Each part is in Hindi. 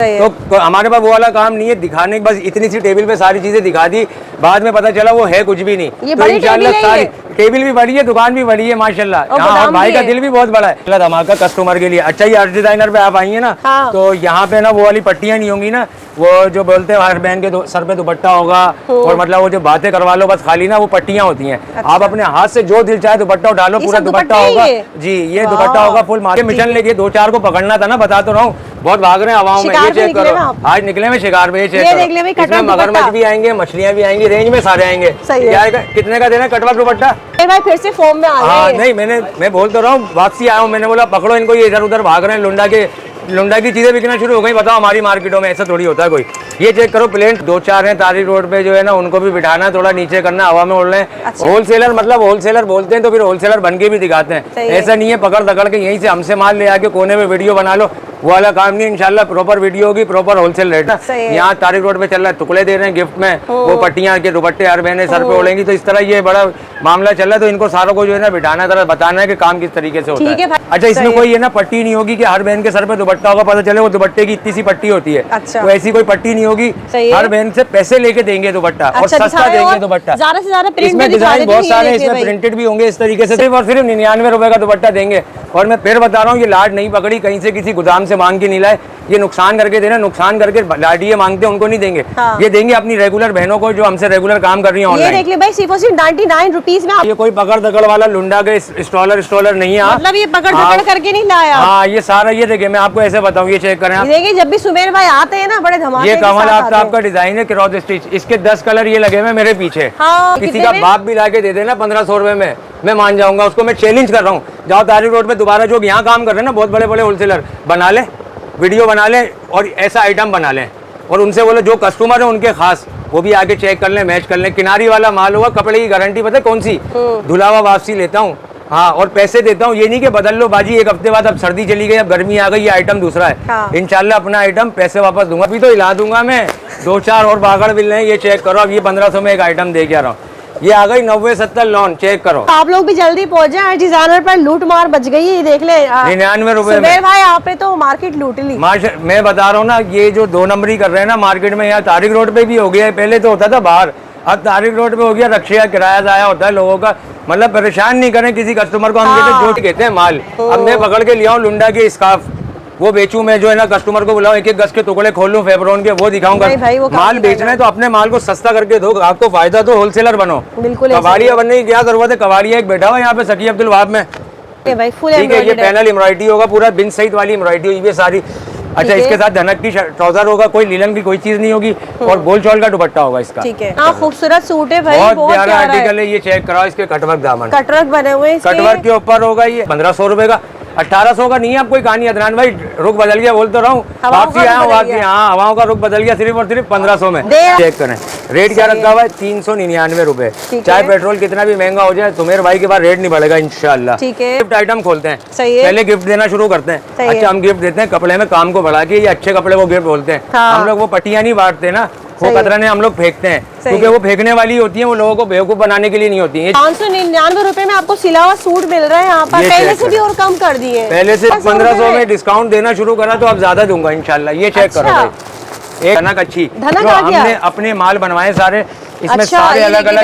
तो हमारे पास वो वाला काम नहीं है दिखाने की, बस इतनी सी टेबल पे सारी चीजें दिखा दी, बाद में पता चला वो है कुछ भी नहीं। ये तो इंशाल्लाह सारी टेबल भी बड़ी है, दुकान भी बड़ी है माशाल्लाह। और भाई का दिल भी बहुत बड़ा है धमाका कस्टमर के लिए। अच्छा ये अर्श डिजाइनर पे आप आई है ना, तो यहाँ पे ना वो वाली पट्टियां नहीं होंगी ना, वो जो बोलते हैं हर बहन के सर पे दुपट्टा होगा, और मतलब वो जो बातें करवा लो बस खाली ना, वो पट्टियां होती हैं। आप अपने हाथ से जो दिल चाहे दुपट्टा उठा लो, पूरा दुपट्टा होगा जी, ये दुपट्टा होगा फुल मार्केट मिशन लेके 2-4 को पकड़ना था ना, बता तो रहा हूँ, बहुत भाग रहे हैं हवाओं में। ये चेक करो, आज निकले में शिकार पे, ये चेक करो, इसमें मगरमच्छ भी आएंगे, मछलियां भी आएंगी, रेंज में सारे आएंगे। क्या कितने का देना कटवर्क दुपट्टा? भाई फिर से फॉर्म में आ गए। नहीं मैं बोल तो रहा हूँ, वापसी आया हूँ, मैंने बोला पकड़ो इनको, ये इधर उधर भाग रहे हैं, लुंडा की चीजें बिकना शुरू हो गई। बताओ हमारी मार्केटों में ऐसा थोड़ी होता है कोई। ये चेक करो प्लेन 2-4 हैं तारिक रोड पे जो है ना, उनको भी बिठाना है, थोड़ा नीचे करना, हवा में उड़ रहे हैं। अच्छा। होलसेलर मतलब होलसेलर बोलते हैं तो फिर होलसेलर बन के भी दिखाते हैं, ऐसा नहीं है पकड़ दकड़ के यहीं से हमसे माल ले आके कोने में वीडियो बना लो, वो वाला काम नहीं। इंशाल्लाह प्रॉपर वीडियो होगी, प्रॉपर होलसेल रेट। यहाँ तारिक रोड पे चल रहा है, टुकड़े दे रहे हैं गिफ्ट में, वो पट्टियां के दुपट्टे हर बहने सर पे उड़ेंगी, तो इस तरह ये बड़ा मामला चल रहा है। तो इनको सारों को जो है ना बिठाना, तरह बताना है कि काम किस तरीके से होता है। अच्छा इसमें कोई है ना पट्टी नहीं होगी कि हर बहन के सर पे दुपट्टा होगा, पता चले वो दुपट्टे की इतनी सी पट्टी होती है। अच्छा। तो ऐसी कोई पट्टी नहीं होगी, हर बहन से पैसे लेके देंगे दुपट्टा, और सस्ता देंगे दुपट्टा। ज्यादा से ज्यादा इसमें डिजाइन बहुत सारे, इसमें प्रिंटेड भी होंगे इस तरीके से, सिर्फ और सिर्फ 99 रुपए का दुपट्टा देंगे। और मैं फिर बता रहा हूँ, ये लाड नहीं पकड़ी कहीं से किसी गोदाम से मांग के नहीं लाए, ये नुकसान करके देना, नुकसान करके लाडिये मांगते हैं उनको नहीं देंगे। ये देंगे अपनी रेगुलर बहनों को जो हमसे रेगुलर काम कर रही है ऑनलाइन। ये देख ले भाई, सिर्फ 99 रुपीज में। ये कोई पकड़ दकड़ वाला लुंडा के स्टॉलर नहीं है, मतलब ये पकड़ दकड़ करके नहीं लाया। हाँ ये सारा, ये देखिए मैं आपको ऐसे बताऊँ, ये चेक करें आप, देखिए जब भी सुमेर भाई आते हैं ना बड़े धमाके। ये कमल आफ्ताब का डिजाइन है, क्रॉस स्टिच, इसके 10 कलर ये लगे हुए मेरे पीछे। किसी का बाप भी लाके दे देना 1500 रुपए में, मैं मान जाऊंगा उसको। मैं चैलेंज कर रहा हूँ, जाओ तारिक रोड पे दोबारा जो यहाँ काम कर रहे हैं ना बहुत बड़े बड़े होलसेलर, बना ले वीडियो, बना ले और ऐसा आइटम बना लें, और उनसे बोलो जो कस्टमर है उनके खास, वो भी आगे चेक कर लें, मैच कर लें। किनारी वाला माल होगा, कपड़े की गारंटी पता है कौन सी? धुला हुआ वापसी लेता हूँ, हाँ, और पैसे देता हूँ। ये नहीं कि बदल लो बाजी एक हफ्ते बाद, अब सर्दी चली गई, अब गर्मी आ गई, ये आइटम दूसरा है। इंशाल्लाह अपना आइटम पैसे वापस दूंगा, अभी तो हिला दूंगा मैं। 2-4 और बागड़ मिल रहे हैं, ये चेक करो। अब ये 1500 में एक आइटम दे के आ रहा हूँ, ये आ गई 90-70 लॉन, चेक करो। आप लोग भी जल्दी पहुंच जाए, डिजाइनर पर लूट मार बच गई है, देख ले 99 रुपए में। भाई आप पे तो मार्केट लूट ली। मैं बता रहा हूँ ना, ये जो 2 नंबरी कर रहे हैं ना मार्केट में, यहाँ तारिक रोड पे भी हो गया है, पहले तो होता था बाहर, अब तारिक रोड पे हो गया, रक्शे का किराया जाया होता है लोगों का। मतलब परेशान नहीं करें किसी कस्टमर को, हम जो कहते हैं माल, अब मैं पकड़ के लिया हूँ लुंडा के स्कार्फ, वो बेचूं मैं, जो है ना कस्टमर को बुलाऊं, 1-1 गज के टुकड़े खोल लूं फेब्रॉन के, वो दिखाऊंगा। माल बेचना है तो अपने माल को सस्ता करके दो, आपको फायदा तो होलसेलर बनो। बिल्कुल। कबाड़िया बनने की क्या जरूरत है? कबाड़िया एक बैठा हुआ यहाँ पे सकी अब्दुल वहाब में, ठीक है, ये पैनल एम्ब्रॉयडरी होगा, पूरा बिन सईद वाली एम्ब्रॉयडरी हुई है सारी। अच्छा इसके साथ धनक की ट्राउजर होगा, कोई लीलन की कोई चीज नहीं होगी, और बोल चौल का दुपट्टा होगा इसका। ठीक है, खूबसूरत सूट है भाई, बहुत प्यारा आर्टिकल है। ये चेक कराओ, इसके कटवर्क दामन, कटवर्क बने हुए, कटवर्क के ऊपर होगा। ये 1500 रुपए का, 1800 का नहीं है। आप कोई कहानी अदनान भाई, रुख बदल गया, बोल तो रहा हूँ, वापसी आया हूँ, वापसी, हाँ हवाओं का रुख बदल गया, सिर्फ और सिर्फ 1500 में। चेक करें रेट क्या रखा हुआ है, 399 रुपए। चाहे पेट्रोल कितना भी महंगा हो जाए, सुमेर भाई के बाद रेट नहीं बढ़ेगा इंशाल्लाह। गिफ्ट आइटम खोलते हैं, पहले गिफ्ट देना शुरू करते हैं। अच्छा हम गिफ्ट देते हैं कपड़े में काम को बढ़ा के, ये अच्छे कपड़े को गिफ्ट बोलते हैं। हम लोग वो पट्टियां नहीं बांटते ना, वो कतरने हम लोग फेंकते हैं, क्योंकि वो फेंकने वाली होती है, वो लोगों को बेवकूफ बनाने के लिए नहीं होती है। 599 रुपए में आपको सिला हुआ सूट मिल रहा है यहाँ पर, पहले से भी और कम कर दिए, पहले से 1500 में डिस्काउंट देना शुरू करा, तो अब ज्यादा दूंगा इंशाल्लाह। ये चेक करो भाई, एक धनक अच्छी, जो हमने अपने माल बनवाए सारे, इसमें सारे अलग अलग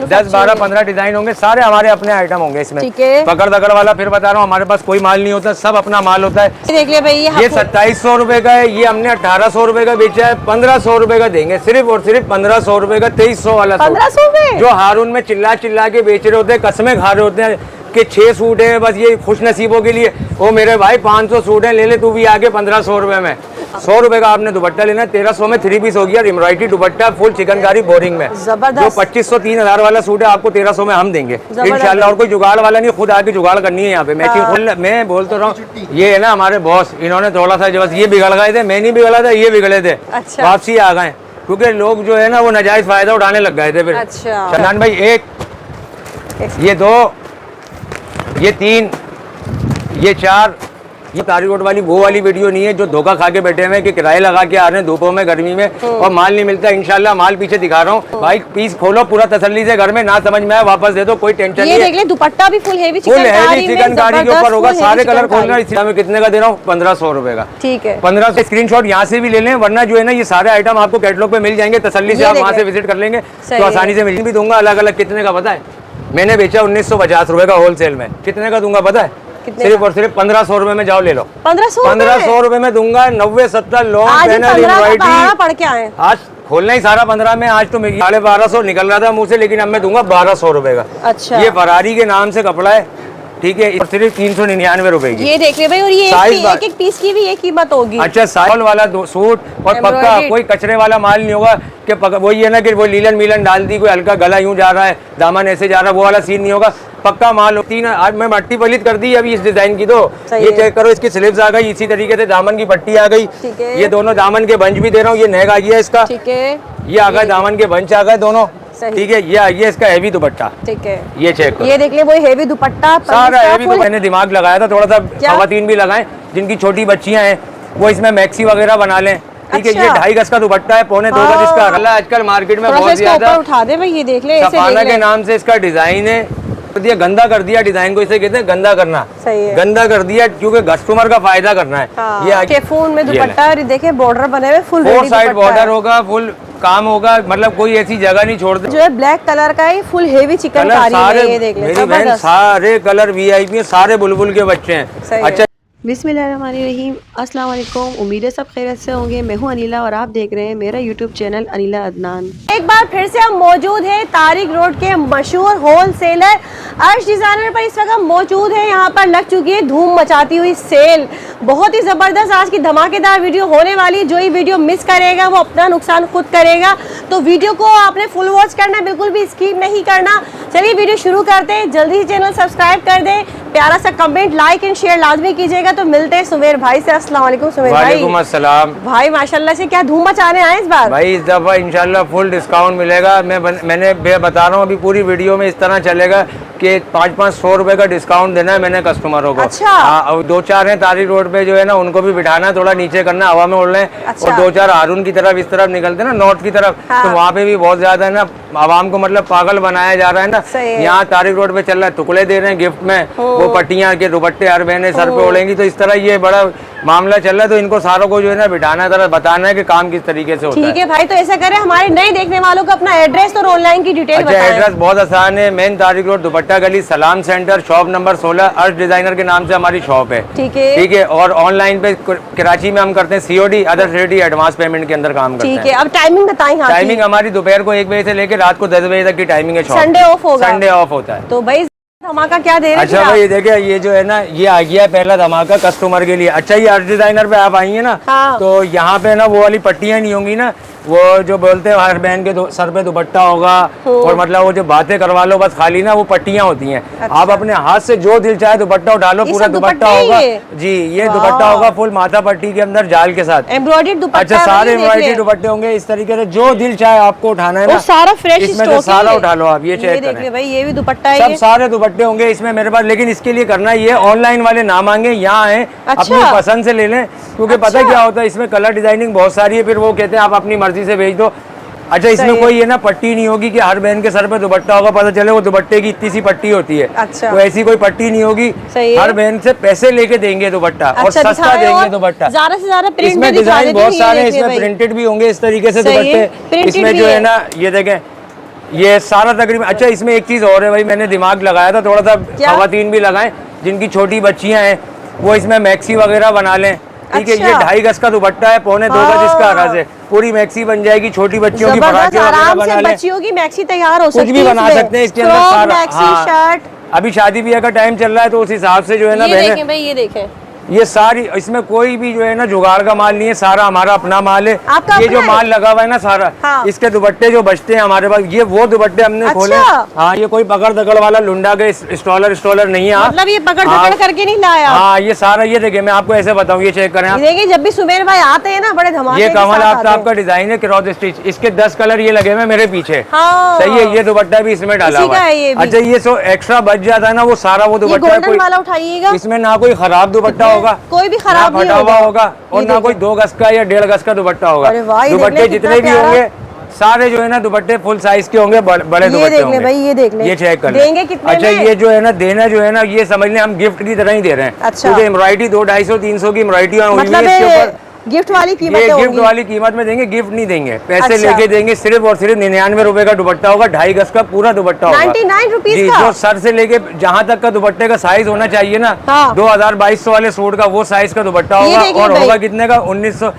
10-12-15 डिजाइन होंगे, सारे हमारे अपने आइटम होंगे इसमें। पकड़ दकड़ वाला फिर बता रहा हूँ, हमारे पास कोई माल नहीं होता, सब अपना माल होता है। देख ले भाई, ये 2700 रुपए का है, ये हमने 1800 रुपए का बेचा है, 1500 रुपए का देंगे, सिर्फ और सिर्फ 1500 रुपए का। 2300 वाला 1500 में जो हारून में चिल्ला चिल्ला के बेच रहे होते हैं, कसमें खा रहे होते हैं कि 6 सूट है बस ये खुश नसीबों के लिए, वो मेरे भाई 500 सूट है, ले ले तू भी आगे 1500 रुपए में। 100 रुपए का आपने दुपट्टा लेना, 1300 में 3 पीस हो गया, एम्ब्रॉयडरी दुपट्टा फुल चिकनकारी बोरिंग में। जो 2500-3000 वाला सूट है आपको 1300 में हम देंगे इंशाल्लाह। और कोई जुगाड़ वाला नहीं, खुद आके जुगाड़ करनी है यहाँ पे। मैं बोल तो रहा हूँ, ये है ना हमारे बॉस, इन्होंने थोड़ा सा बस ये बिगड़ गए थे, मैं नहीं बिगड़ा था, ये बिगड़े थे, वापसी आ गए, क्योंकि लोग जो है ना वो नाजायज फायदा उठाने लग गए थे। फिर शनान भाई 1, ये 2, ये 3, ये 4, ये तारी रोड वाली वो वाली वीडियो नहीं है जो धोखा खा के बैठे हुए हैं कि किराए लगा के आ रहे हैं धूपों में गर्मी में और माल नहीं मिलता। इंशाल्लाह माल पीछे दिखा रहा हूँ भाई, पीस खोलो पूरा तसल्ली से, घर में ना समझ में आए वापस दे दो, कोई टेंशन नहीं ये है। देख ले दुपट्टा भी फुल हेवी चिकनकारी के ऊपर होगा, सारे कलर खोल रहा है। इसमें कितने का दे रहा हूँ? 1500 रुपए का। ठीक है, 1500 स्क्रीनशॉट यहाँ से भी ले लें, वरना जो है ना ये सारे आइटम आपको कैटलॉग पे मिल जाएंगे, तसल्ली से आप वहाँ से विजिट कर लेंगे तो आसानी से मिल भी दूंगा। अलग अलग कितने का पता है? मैंने बेचा 1950 रुपए का होलसेल में। कितने का दूंगा पता है? सिर्फ और सिर्फ 1500 रुपए में जाओ ले लो। 1500 रुपए में दूंगा। 90-70 लोग पढ़ के आए। आज खोलना ही सारा 15 में। आज तो 1250 निकल रहा था मुंह से, लेकिन अब मैं दूंगा 1200 रुपए का। अच्छा, ये फरारी के नाम से कपड़ा है, ठीक है, सिर्फ 399 रुपए की। ये देख ले भाई, और ये एक पीस की भी ये कीमत होगी। अच्छा, साइल वाला सूट और पक्का कोई कचरे वाला माल नहीं होगा कि वही है ना कि वो लीलन मीलन डाल दी, कोई हल्का गला यूं जा रहा है, दामन ऐसे जा रहा है, वो वाला सीन नहीं होगा। पक्का माल होती है। आज मैं मट्टी पलित कर दी अभी इस डिजाइन की, तो ये चेक करो, इसकी स्लीव्स आ गई, इसी तरीके से दामन की पट्टी आ गई। ये दोनों दामन के बंच भी दे रहा हूँ, ये नेक आ गया इसका, ठीक है, ये आ गया दामन के बंच आ गए दोनों, ठीक है। ये आ गया इसका हैवी दुपट्टा, ठीक है, ये चेक करो, ये देख ले वो हैवी दुपट्टा सारा हैवी। तो मैंने दिमाग लगाया था थोड़ा सा, खवातीन भी लगाएं जिनकी छोटी बच्चियां हैं वो इसमें मैक्सी वगैरह बना लें, ठीक है। ये 2.5 गज का दुपट्टा है, 1.25 गज इसका अगला आजकल मार्केट में बहुत ज्यादा उठा दे भाई। ये देख ले, सफाना के नाम से इसका डिजाइन है, दिया गंदा कर दिया डिजाइन को, इसे कहते हैं गंदा करना। सही है, गंदा कर दिया क्योंकि कस्टमर का फायदा करना है। हाँ, ये शिफॉन में दुपट्टा, और देखे बॉर्डर बने हुए, फुल 4 साइड बॉर्डर होगा, फुल काम होगा, मतलब कोई ऐसी जगह नहीं छोड़ते। जो है ब्लैक कलर का ही फुल हेवी चिकनकारी है। ये देख ले, मेरी बहन सारे कलर वीआईपी, सारे बुलबुल के बच्चे हैं। अच्छा, बिस्मिल्लाहिर्रहमानिर्रहीम, अस्सलाम वालेकुम। उम्मीद है सब खैरियत से होंगे। मैं हूं अनिला और आप देख रहे हैं मेरा यूट्यूब चैनल अनिला अदनान। एक बार फिर से हम मौजूद हैं तारिक रोड के मशहूर होलसेलर अर्श डिजाइनर पर। इस वक्त हम मौजूद हैं, यहाँ पर लग चुकी है धूम मचाती हुई सेल। बहुत ही ज़बरदस्त आज की धमाकेदार वीडियो होने वाली। जो ये वीडियो मिस करेगा वो अपना नुकसान खुद करेगा, तो वीडियो को आपने फुल वॉच करना, बिल्कुल भी स्किप नहीं करना। चलिए वीडियो शुरू करते हैं। जल्दी ही चैनल सब्सक्राइब कर दें, प्यारा सा कमेंट, लाइक एंड शेयर लाजमी कीजिएगा। तो मिलते हैं सुमेर भाई से। अस्सलाम वालेकुम सुमेर भाई। वालेकुम अस्सलाम भाई। माशाल्लाह से क्या धूम मचाने आए इस बार भाई। इस दफा इंशाल्लाह फुल डिस्काउंट मिलेगा। मैंने बता रहा हूँ अभी पूरी वीडियो में इस तरह चलेगा कि 500-500 रुपए का डिस्काउंट देना है मैंने कस्टमरों को। अच्छा, और 2-4 हैं तारिक रोड पे जो है ना, उनको भी बिठाना है, थोड़ा नीचे करना, हवा में उड़ रहे हैं। अच्छा। और 2-4 हारून की तरफ इस तरफ निकलते हैं ना, नॉर्थ की तरफ, तो वहाँ पे भी बहुत ज्यादा है ना, आवाम को मतलब पागल बनाया जा रहा है ना। यहाँ तारिक रोड पे चल रहा है, टुकड़े दे रहे हैं गिफ्ट में, वो पट्टियाँ के दुपट्टे हर बहने सर पे ओढ़ेंगी, तो इस तरह ये बड़ा मामला चल रहा है। तो इनको सारों को जो है ना बिठाना है, तरह बताना है कि काम किस तरीके से होता है। ठीक है भाई, तो ऐसा करें हमारे नए देखने वालों को अपना एड्रेस और ऑनलाइन की डिटेल बताएं। अच्छा, एड्रेस बहुत आसान है। मेन तारिक रोड, दुपट्टा गली, सलाम सेंटर, शॉप नंबर 16, अर्श डिजाइनर के नाम से हमारी शॉप है। ठीक है। और ऑनलाइन पे कराची में हम करते हैं COD, other city advance payment के अंदर काम करते हैं। ठीक है, अब टाइमिंग बताएं। टाइमिंग हमारी दोपहर को 1 बजे से लेकर रात को 10 बजे तक की टाइमिंग है। संडे ऑफ होगा? संडे ऑफ होता है। तो भाई धमाका क्या दे रहे हैं? अच्छा भाई देखिए, ये जो है ना, ये आ गया है पहला धमाका कस्टमर के लिए। अच्छा, ये अर्श डिजाइनर पे आप आई है ना, हाँ। तो यहाँ पे ना वो वाली पट्टियां नहीं होंगी ना, वो जो बोलते हैं हर बहन के सर पे दुपट्टा होगा, और मतलब वो जो बातें करवा लो बस खाली ना, वो पट्टियां होती हैं। अच्छा। आप अपने हाथ से जो दिल चाहे दुपट्टा उठा लो, पूरा दुपट्टा होगा जी। ये दुपट्टा होगा फुल माथा पट्टी के अंदर जाल के साथ, एम्ब्रॉयडर्ड दुपट्टा। अच्छा, सारे एम्ब्रॉयडरी दुपट्टे होंगे इस तरीके से, जो दिल चाहे आपको उठाना है ना, सारा फ्रेश इसमें से सारा उठा लो आप। ये चेक करें भाई, ये भी दुपट्टा है, सब सारे दुपट्टे होंगे इसमें मेरे पास। लेकिन इसके लिए करना ये, ऑनलाइन वाले ना मांगे, यहाँ आए अपनी पसंद से ले लें, क्योंकि पता क्या होता है, इसमें कलर डिजाइनिंग बहुत सारी है, फिर वो कहते हैं आप अपनी मर्जी से भेज दो। अच्छा, इसमें कोई ये ना पट्टी नहीं होगी कि हर बहन के सर पे दुपट्टा होगा, पता चले वो दुपट्टे की इतनी सी पट्टी होती है। अच्छा। तो ऐसी कोई पट्टी नहीं होगी। हर बहन से पैसे लेके देंगे दुपट्टा, और सस्ता देंगे दुपट्टा। ज्यादा से ज्यादा इसमें डिजाइन बहुत सारे, इसमें प्रिंटेड भी होंगे इस तरीके से दुपट्टे। इसमें जो है ना, ये देखें, ये सारा तकरीबन। अच्छा, इसमें एक चीज और है भाई, मैंने दिमाग लगाया था थोड़ा सा, खवातीन भी लगाएं जिनकी छोटी बच्चियां हैं, वो इसमें मैक्सी वगैरह बना लें, ठीक है। ये 2.5 गज का दुपट्टा है, 1.25 गज इसका अरज है, पूरी मैक्सी बन जाएगी। छोटी बच्चियों की पराठे वगैरह बना लें, बच्चियों की मैक्सी तैयार हो सकती है, कुछ भी बना सकते हैं इसके अंदर सारा। शर्ट, अभी शादी ब्याह का टाइम चल रहा है, तो उस हिसाब से जो है ना, ये देखें भाई, ये देखें, ये सारी, इसमें कोई भी जो है ना जुगाड़ का माल नहीं है, सारा हमारा अपना माल है। ये जो माल लगा हुआ है ना सारा, इसके दुपट्टे जो बचते हैं हमारे पास, ये वो दुपट्टे हमने खोले। हाँ, ये कोई पकड़ दकड़ वाला लुंडा के स्टॉलर नहीं है, मतलब ये पकड़ दकड़ करके नहीं लाया। हाँ, ये सारा, ये देखिए मैं आपको ऐसे बताऊँ, ये चेक करें आप, देखिए जब भी सुमेर भाई आते हैं ना, बड़े धमाके। ये कमल आपका डिजाइन है, क्रॉस स्टिच, इसके 10 कलर ये लगे हुए मेरे पीछे। सही है, ये दुपट्टा भी इसमें डाला हुआ है। अच्छा, ये सो एक्स्ट्रा बच जाता है ना, वो सारा वो दुपट्टा, उठाइएगा, इसमें ना कोई खराब दुपट्टा होगा, कोई भी ना खराब नहीं फटा हुआ होगा। होगा और ये ना कोई देखिए। 2 गज का या 1.5 गज का दुपट्टा होगा। अरे वाह, ये देख दुपट्टे ले जितने कितना भी प्यारा। होंगे सारे जो है ना दुपट्टे फुल साइज के होंगे, बड़े ये दुपट्टे देख ले होंगे भाई, ये देख ले। ये चेक कर ले। देंगे कितने अच्छा में? ये जो है ना देना जो है ना, ये समझ लें हम गिफ्ट की तरह ही दे रहे हैं। अच्छा। क्योंकि एम्ब्रॉयडरी 200, 250, 300 की एम्ब्रॉयडरी हुई हुई है मतलब इसके ऊपर। गिफ्ट वाली कीमत ये गिफ्ट होगी। वाली कीमत में देंगे, गिफ्ट नहीं देंगे, पैसे अच्छा। लेके देंगे। सिर्फ और सिर्फ 99 रुपए का दुपट्टा होगा, 2.5 गज का पूरा दुपट्टा होगा। 99 रुपीज जी, का? जो सर से लेके जहाँ तक का दुपट्टे का साइज होना चाहिए ना, हाँ। 2200 वाले सूट का वो साइज का दुपट्टा ये होगा। देखिए और भाई। होगा कितने का? 1900।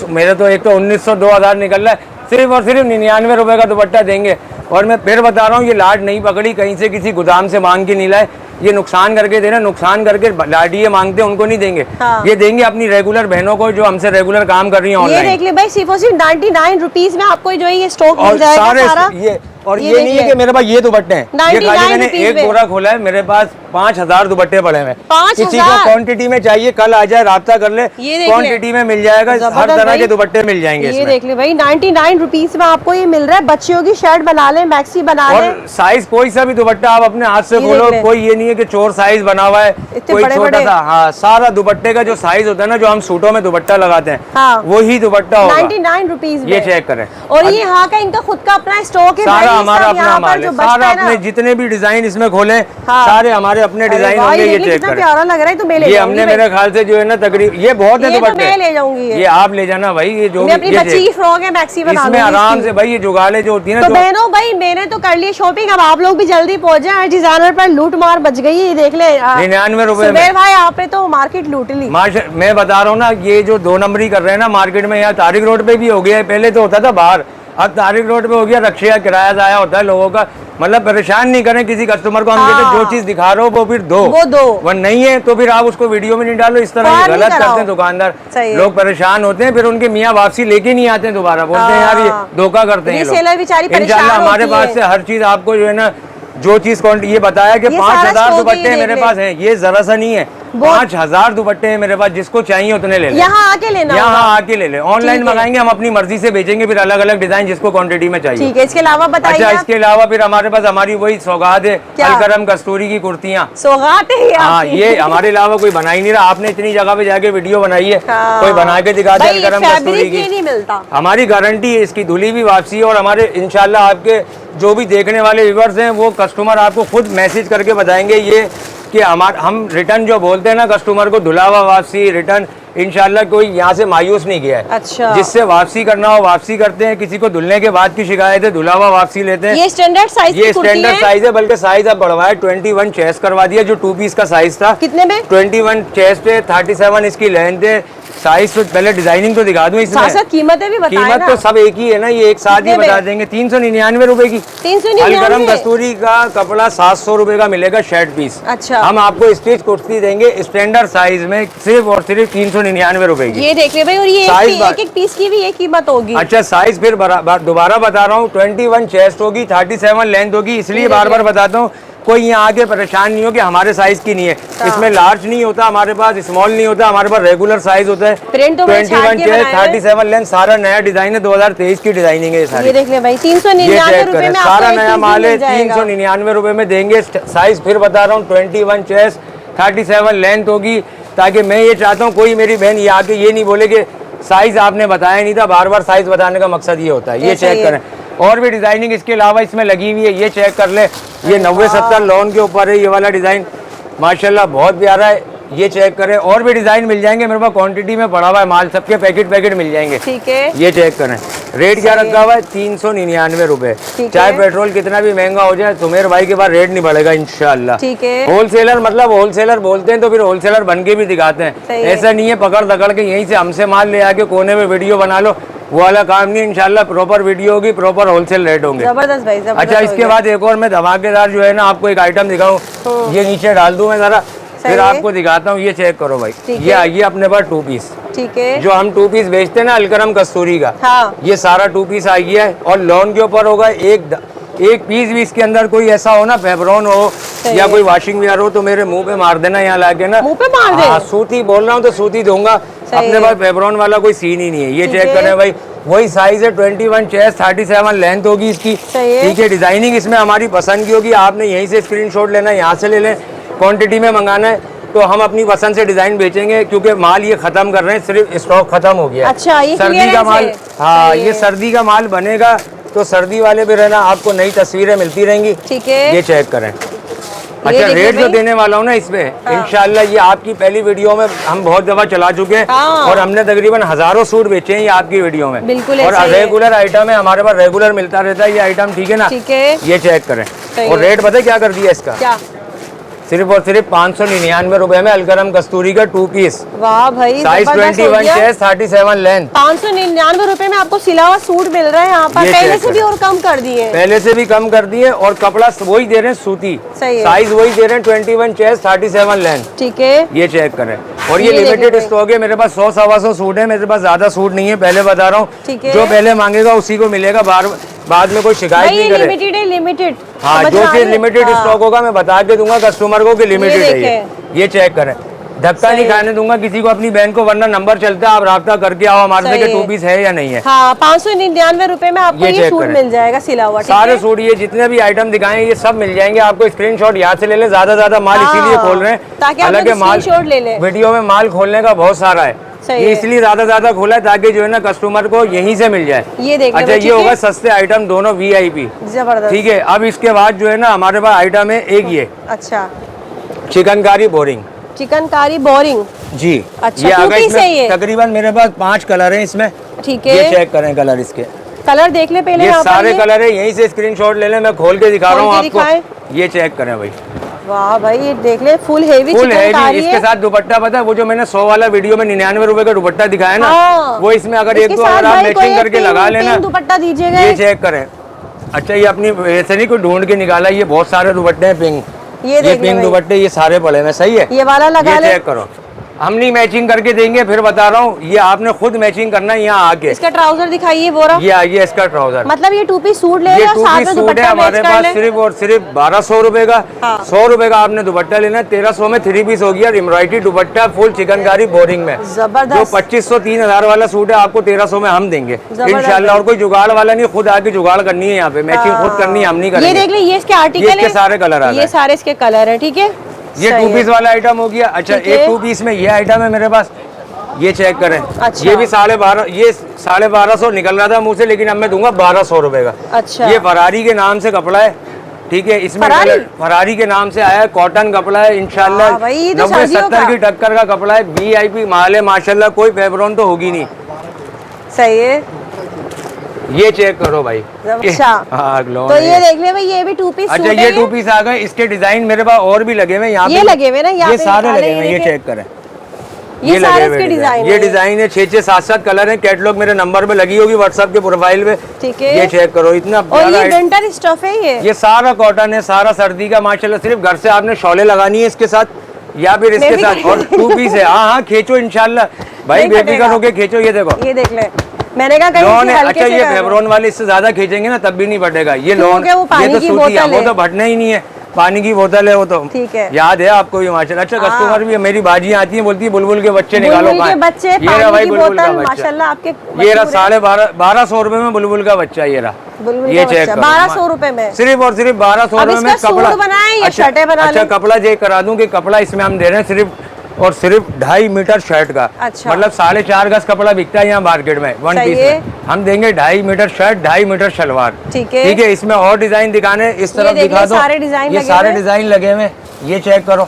मेरे तो एक तो 1900 2000 निकल रहा है। सिर्फ और सिर्फ 99 रुपए का दुपट्टा देंगे। और मैं फिर बता रहा हूँ, ये लाट नहीं पकड़ी, कहीं से किसी गोदाम से मांग के नहीं लाए, ये नुकसान करके दे रहे हैं। नुकसान करके लाडिये मांगते हैं उनको नहीं देंगे। हाँ। ये देंगे अपनी रेगुलर बहनों को जो हमसे रेगुलर काम कर रही है ये ऑनलाइन। देख ले भाई, सिर्फ और सिर्फ 99 रुपीज में आपको जो है ये स्टॉक मिल और जाएगा सारे सारा। ये और ये ये देख नहीं है ले। कि मेरे पास ये दुपट्टे हैं, ये 99 खाली मैंने रुपीज एक में। बोरा खोला है, मेरे पास 5000 दुपट्टे पड़े हुए हैं। 5000? किसी को क्वांटिटी में चाहिए कल आ जाए, राब्ता कर ले, ये देख ले। क्वांटिटी में मिल जाएगा। हर जबरदस्त तरह भाई। के दुपट्टे मिल जाएंगे ये इसमें। देख ले भाई, 99 रुपीज में आपको ये मिल रहा है। बच्चियों की शर्ट बना ले, मैक्सी बना ले। और साइज कोई सा भी दुपट्टा आप अपने हाथ से ये खोलो, देख ले। कोई ये नहीं है कि चोर साइज बना हुआ है, इतने कोई बड़े छोटा बड़े। सा। हाँ, सारा दुपट्टे का जो साइज होता है ना, जो हम सूटों में दुपट्टा लगाते हैं, हाँ। वही दुपट्टा होगा। 99 रुपीज ये चेक करें। और ये यहाँ का इनका खुद का अपना स्टॉक है सारा भाई, हमारा सब अपना यहाँ पर माल जो है, बचता सारा है ना। अपने जितने भी डिजाइन इसमें खोले हाँ। सारे हमारे अपने अरे डिजाइन वाह, होंगे। ये देखिए चेक कितना करें। प्यारा लग रहा है, तो मैं ले ये जाऊंगी हमने भाई। मेरे ख्याल से जो है ना तकरीबन ये बहुत है ये तो दुपट्टे। मैं ले जाऊंगी ये आप ले जाना भाई। ये जो मैं अपनी ये बच्ची की फ्रॉक है, मैक्सी बना इसमें लूंगी आराम इसकी। से भाई ये जुगाले जो होती है ना, तो बहनों भाई मैंने तो कर ली शॉपिंग, अब आप लोग भी जल्दी पहुंच जाए। हर डिजाइनर पर लूट मार बच गई है। ये देख ले 99 रुपए में। सुबेर भाई आपने तो मार्केट लूट ली। मैं बता रहा हूँ ना, ये जो 2 नंबरी कर रहे हैं ना मार्केट में, यहाँ तारिक रोड पे भी हो गया है। पहले तो होता था बाहर, अब तारिक रोड पे हो गया। रक्षा किराया जाया होता है लोगों का। मतलब परेशान नहीं करें किसी कस्टमर को। हम कहते हैं जो चीज दिखा रहे हो वो फिर दो, वो दो। वो नहीं है तो फिर आप उसको वीडियो में नहीं डालो। इस तरह ये गलत करते हैं दुकानदार। लोग परेशान होते हैं, फिर उनके मियाँ वापसी लेके नहीं आते हैं दोबारा। बोलते हैं यार ये धोखा करते हैं। रीसेलर बेचारी परेशान इंशाल्लाह हमारे होती पास है। से हर चीज आपको जो है ना, जो चीज ये बताया कि ये सारा 5000 स्टॉक दुपट्टे ये मेरे देख पास हैं, ये जरा सा नहीं है। 5000 दुपट्टे हैं मेरे पास, जिसको चाहिए उतने ले लें। यहाँ आके लेना, यहाँ आके ले लें। ऑनलाइन ठीक है। मंगाएंगे हम, अपनी मर्जी से बेचेंगे फिर अलग अलग डिजाइन जिसको क्वांटिटी में चाहिए। ठीक है। इसके अलावा बताइए। अच्छा, इसके अलावा फिर हमारे पास हमारी वही सौगात है, क्या? अलकरम कस्तूरी की कुर्तियाँ। सौगात है हाँ, आपकी। ये हमारे अलावा कोई बना ही नहीं रहा। आपने इतनी जगह पे जाके वीडियो बनाई है, हाँ। कोई बना के दिखा दे भाई, अलकरम कस्तूरी फैब्रिक की। ये नहीं मिलता। हमारी गारंटी है इसकी, धुली भी वापसी है। और हमारे इंशाल्लाह आपके जो भी देखने वाले व्यूअर्स हैं वो कस्टमर आपको खुद मैसेज करके बताएंगे ये कि हम रिटर्न जो बोलते हैं ना कस्टमर को, धुलावा वापसी रिटर्न, इंशाल्लाह कोई यहाँ से मायूस नहीं गया है। अच्छा। जिससे वापसी करना हो वापसी करते हैं। किसी को धुलने के बाद की शिकायत है, धुलावा वापसी लेते हैं। ये स्टैंडर्ड साइज ये स्टैंडर्ड साइज है, बल्कि साइज अब बढ़वाया, 21 चेस्ट करवा दिया। जो 2 पीस का साइज था कितने में? 21 चेस्ट है, 37 इसकी लेंथ है। साइज तो पहले डिजाइनिंग तो दिखा दूं इसमें। साथ कीमतें भी बताएं कीमत ना। तो सब एक ही है ना, ये एक साथ ही कितने बता में? देंगे। 399 रुपए की। 399? अलकरम कस्तूरी का कपड़ा 700 रुपए का मिलेगा शर्ट पीस। अच्छा। हम आपको स्टिच कुर्ती देंगे स्टैंडर्ड साइज में सिर्फ और सिर्फ 399 रुपए की। ये देख ले भाई, और ये साइज एक पीस की भी ये कीमत होगी। अच्छा, साइज फिर दोबारा बता रहा हूँ, 21 चेस्ट होगी, 37 लेंथ होगी। इसलिए बार बार बताता हूँ, कोई यहाँ आके परेशान नहीं हो कि हमारे साइज की नहीं है। इसमें लार्ज नहीं होता हमारे पास, स्मॉल नहीं होता हमारे पास, रेगुलर साइज होता है। प्रिंट तो 21 चेस्ट, 37 लेंथ, सारा नया डिजाइन है। 2023 की डिजाइनिंग है ये सारी। ये देख ले भाई, ये 399 चेक रुपए करें, में सारा आपको नया एक माल है। मिल जाएगा। 399 रुपए में देंगे। साइज फिर बता रहा हूँ, 21 चेस्ट, 37 लेंथ होगी। ताकि मैं ये चाहता हूँ कोई मेरी बहन ये आके ये नहीं बोले कि साइज आपने बताया नहीं था। बार बार साइज बताने का मकसद ये होता है। ये चेक करें, और भी डिजाइनिंग इसके अलावा इसमें लगी हुई है। ये चेक कर ले, ये 90-70 लॉन के ऊपर है ये वाला डिजाइन, माशाल्लाह बहुत प्यारा है। ये चेक करें, और भी डिजाइन मिल जाएंगे मेरे पास, क्वांटिटी में पड़ा हुआ है माल, सबके पैकेट मिल जाएंगे। ठीक है। ये चेक करें, रेट क्या रखा हुआ है? 399 रुपए। चाहे पेट्रोल कितना भी महंगा हो जाए, सुमेर भाई के पास रेट नहीं बढ़ेगा इंशाल्लाह। ठीक है। होलसेलर मतलब होलसेलर बोलते हैं तो फिर होलसेलर बन के भी दिखाते हैं। ऐसा नहीं है पकड़ दकड़ के यहीं से हमसे माल ले आके कोने में वीडियो बना लो, वो वाला काम नहीं। इंशाल्लाह प्रॉपर वीडियो होगी, प्रॉपर होलसेल रेट होंगे। जबरदस्त भाई, जबरदस्त। अच्छा, इसके बाद एक और मैं धमाकेदार जो है ना आपको एक आइटम दिखाऊं, ये नीचे डाल दूं मैं जरा, फिर आपको दिखाता हूँ। ये चेक करो भाई, ये आइए अपने पास 2 पीस। ठीक है। जो हम 2 पीस बेचते हैं ना अलकरम कस्तूरी का, हाँ। ये सारा 2 पीस आ गया है। और लॉन के ऊपर होगा एक पीस भी इसके अंदर कोई ऐसा हो ना, फेब्रॉन हो या कोई वॉशिंग वेयर हो तो मेरे मुंह पे मार देना यहाँ लाके ना। मुंह पे मार दे? हाँ, सूती बोल रहा हूँ तो सूती दूंगा। अपने पास फेब्रॉन वाला कोई सीन ही नहीं है। ये चेक करें भाई, वही साइज है, 21 चेस्ट, 37 लेंथ होगी इसकी। ठीक है। डिजाइनिंग इसमें हमारी पसंद की होगी, आपने यहीं से स्क्रीनशॉट लेना है, यहाँ से ले लें, क्वांटिटी में मंगाना है। तो हम अपनी पसंद से डिजाइन बेचेंगे, क्योंकि माल ये खत्म कर रहे हैं, सिर्फ स्टॉक खत्म हो गया है। अच्छा, ये सर्दी का clearance माल, है। हाँ सही ये है। सर्दी का माल बनेगा तो सर्दी वाले भी रहना, आपको नई तस्वीरें मिलती रहेंगी। ठीक है। ये चेक करें। अच्छा, देखिए रेट जो भाई। देने वाला हूँ ना इसमें, इंशाल्लाह ये आपकी पहली वीडियो में हम बहुत दफा चला चुके हैं, हाँ। और हमने तकरीबन हजारों सूट बेचे हैं ये आपकी वीडियो में। बिल्कुल और ऐसा ही है। रेगुलर आइटम है हमारे पास, रेगुलर मिलता रहता है ये आइटम, ठीक है ना। ठीक है। ये चेक करें। सही और है। रेट पता है क्या कर दिया इसका? क्या? सिर्फ और सिर्फ 599 रुपए में अलकरम कस्तूरी का 2 पीस, वाह भाई, साइज जबरदस्त हो 21 गया। Chest 37 length. 599 रुपए में आपको सिला हुआ सूट मिल रहा है यहाँ पर, ये पहले check से भी करें। और कम कर दिए हैं। पहले से भी कम कर दिए, और कपड़ा वही दे रहे हैं सूती, सही है। साइज वही दे रहे हैं 21 चेस्ट 37 लेंथ। ठीक है। ये चेक करें। और ये ये देखिए लिमिटेड भाई। स्टॉक है मेरे पास, 100-125 सूट है मेरे पास, ज्यादा सूट नहीं है, पहले बता रहा ठीक हूँ। है। जो पहले मांगेगा उसी को मिलेगा, बाद में कोई शिकायत भाई ये नहीं करे। लिमिटेड है, लिमिटेड। हाँ, समझ जो रहा चीज है? लिमिटेड हाँ। स्टॉक होगा मैं बता के दूंगा कस्टमर को कि लिमिटेड है ये चेक करें। धक्का सही नहीं है। खाने दूंगा किसी को, अपनी बहन को, वरना नंबर चलता है, आप राब्ता करके आओ हमारे से सही कि है। 2 पीस है या नहीं है। हाँ, 599 रुपए में आपको ये ये check सूट करें। मिल जाएगा सिला हुआ। ठीक सारे है? सूट, ये जितने भी आइटम दिखाए हैं, ये सब मिल जाएंगे आपको। स्क्रीनशॉट याद से ले लें, ज्यादा माल हाँ, इसीलिए खोल रहे हैं ताकि आप हालांकि लोग screenshot ले लें। वीडियो में माल खोलने का बहुत सारा है, सही ये है। इसलिए ज्यादा खोला है ताकि जो है ना कस्टमर को यहीं से मिल जाए। ये देख लें अच्छा, भाई, ये ठीक होगा है? सस्ते आइटम दोनों VIP, जबरदस्त। ठीक है। अब इसके बाद जो है ना हमारे पास आइटम है एक ये अच्छा, चिकनकारी बोरिंग चिकनकारी बोरिंग। जी। अच्छा, ये two अगर piece है ये? इसमें तकरीबन मेरे पास 5 कलर हैं इसमें। ठीक ये है। चेक करें कलर इसके, कलर देख ले पहले ये यहाँ पर सारे ये। कलर है, यहीं से स्क्रीनशॉट ले लें, मैं खोल के दिखा रहा हूँ खोल के आपको। दिखाएं। ये चेक करें भाई, वाह भाई, ये देख ले, फुल हेवी फुल है जी। चिकनकारी इसके है। साथ दुपट्टा, पता है वो जो मैंने 100 वाला वीडियो में 99 रुपए का दुपट्टा दिखाया ना, हाँ। वो इसमें अगर इसके एक दो साथ अगर आप भाई कोई मैचिंग एक करके पिंक- लगा लेना, पिंक दुपट्टा दीजिएगा। ये चेक करें। अच्छा, ये अपनी ऐसे नहीं कोई ढूंढ के निकाला, ये बहुत सारे दुपट्टे हैं पिंक, ये देख ले पिंक भाई। दुपट्टे ये सारे पड़े हैं, सही है। ये वाला लगा ये ले। चेक करो, हम नहीं मैचिंग करके देंगे, फिर बता रहा हूँ, ये आपने खुद मैचिंग करना है यहाँ आके। इसका ट्राउजर दिखाइए बोरा। ये इसका ट्राउजर, मतलब ये 2 पीस सूट ले ये ले और 2 साथ पीस में सूट है दुपट्टा हमारे मैच कर पास, ले। सिर्फ और सिर्फ 1200 रुपए का। हाँ। 100 रुपए का आपने दुपट्टा लेना है, 1300 में 3 पीस हो गया, एम्ब्रॉयडरी दुपट्टा फुल चिकनकारी बोरिंग में। जबरदस्त। जो 2500-3000 वाला सूट है आपको 1300 में हम देंगे इंशाल्लाह। और कोई जुगाड़ वाला नहीं, खुद आके जुगाड़ करनी है यहाँ पे, मैचिंग खुद करनी है, हम नहीं ये करेंगे। देख ले, ये इसके आर्टिकल ये है। इसके सारे कलर आ ये गए। सारे इसके कलर है। ठीक है, ये सही 2 है। पीस वाला आइटम हो गया। अच्छा, ठीक एक है। 2 पीस में ये आइटम है मेरे पास, ये चेक करें। अच्छा। ये भी 1250, ये 1250 निकल रहा था मुंह से, लेकिन अब मैं दूंगा 1200 रुपए का। अच्छा। ये फरारी के नाम से कपड़ा है, ठीक है। इसमें फरारी? फरारी के नाम से आया है, कॉटन कपड़ा है इंशाल्लाह। हाँ भाई, ये तो 90-70 सर्दियों की टक्कर का कपड़ा है, VIP माल है माशाल्लाह, कोई फेब्रॉन तो होगी नहीं। सही है। ये चेक करो भाई। अच्छा, हाँ, ग्लो तो है। ये देख ले भाई, ये भी 2 पीस अच्छा, सूट ये है 2 पीस आ गए। इसके डिजाइन मेरे पास और भी लगे हुए हैं यहाँ ये पे। लगे हुए ना, यहाँ ये पे सारे निकाले, लगे हुए हैं, ये देखें। चेक करें। ये सारे लगे हुए इसके डिजाइन ये है। डिजाइन है, 6-6 7-7 कलर है। कैटलॉग मेरे नंबर पे लगी होगी व्हाट्सएप के प्रोफाइल पे। ठीक है। ये चेक करो, इतना और प्यारा ये है। विंटर स्टफ है ये। ये सारा कॉटन है, सारा सर्दी का माशाल्लाह। सिर्फ घर से आपने शॉले लगानी है इसके साथ, या फिर इसके भी साथ। करेंगे। और 2 पीस है। हाँ, खींचो इंशाल्लाह भाई, नहीं बेफिक्र फटेगा। होके खींचो। ये देखो, ये देख ले, मैंने कहा कहीं लॉन से है। हल्के अच्छा, से ये कर लो। फेब्रॉन वाले इससे ज्यादा खींचेंगे ना तब भी नहीं फटेगा। ये लॉन, क्योंकि वो पानी ये तो की सूती है, बोतल वो है। तो फटना ही नहीं है, पानी की बोतल है वो तो। ठीक है। याद है आपको ये माशाल्लाह। अच्छा, हाँ। कस्टमर भी मेरी बाजियां आती हैं, बोलती है बुलबुल के बच्चे निकालो। बुलबुल के कहाँ है? बच्चे, ये रहा पानी भाई की बुलबुल का बोतल, बच्चा। माशाल्लाह आपके ये रहा मशहूर है। 1250 रुपए में बुलबुल का बच्चा। ये रहा, बुलबुल ये का चेक बच्चा, करो। 1200 रुपए में। सिर्फ और सिर्फ 1200 अब रुपए में इसका कपड़ा। सूट बनाएं या अच्छा, शर्टें बना अच्छा, लें? कपड़ा चेक करा दूं कि कपड़ा इसमें हम दे रहे हैं सिर्फ और सिर्फ 2.5 मीटर शर्ट का। अच्छा। मतलब 4.5 गज कपड़ा बिकता है यहाँ मार्केट में 1 सही पीस है। में। हम देंगे 2.5 मीटर शर्ट, 2.5 मीटर शलवार। ठीक है। ठीक है। इसमें और डिजाइन दिखाने, इस तरफ देख ले, दिखा दो। सारे डिजाइन ये लगे सारे हुए हैं। डिजाइन लगे हुए हैं, ये चेक करो।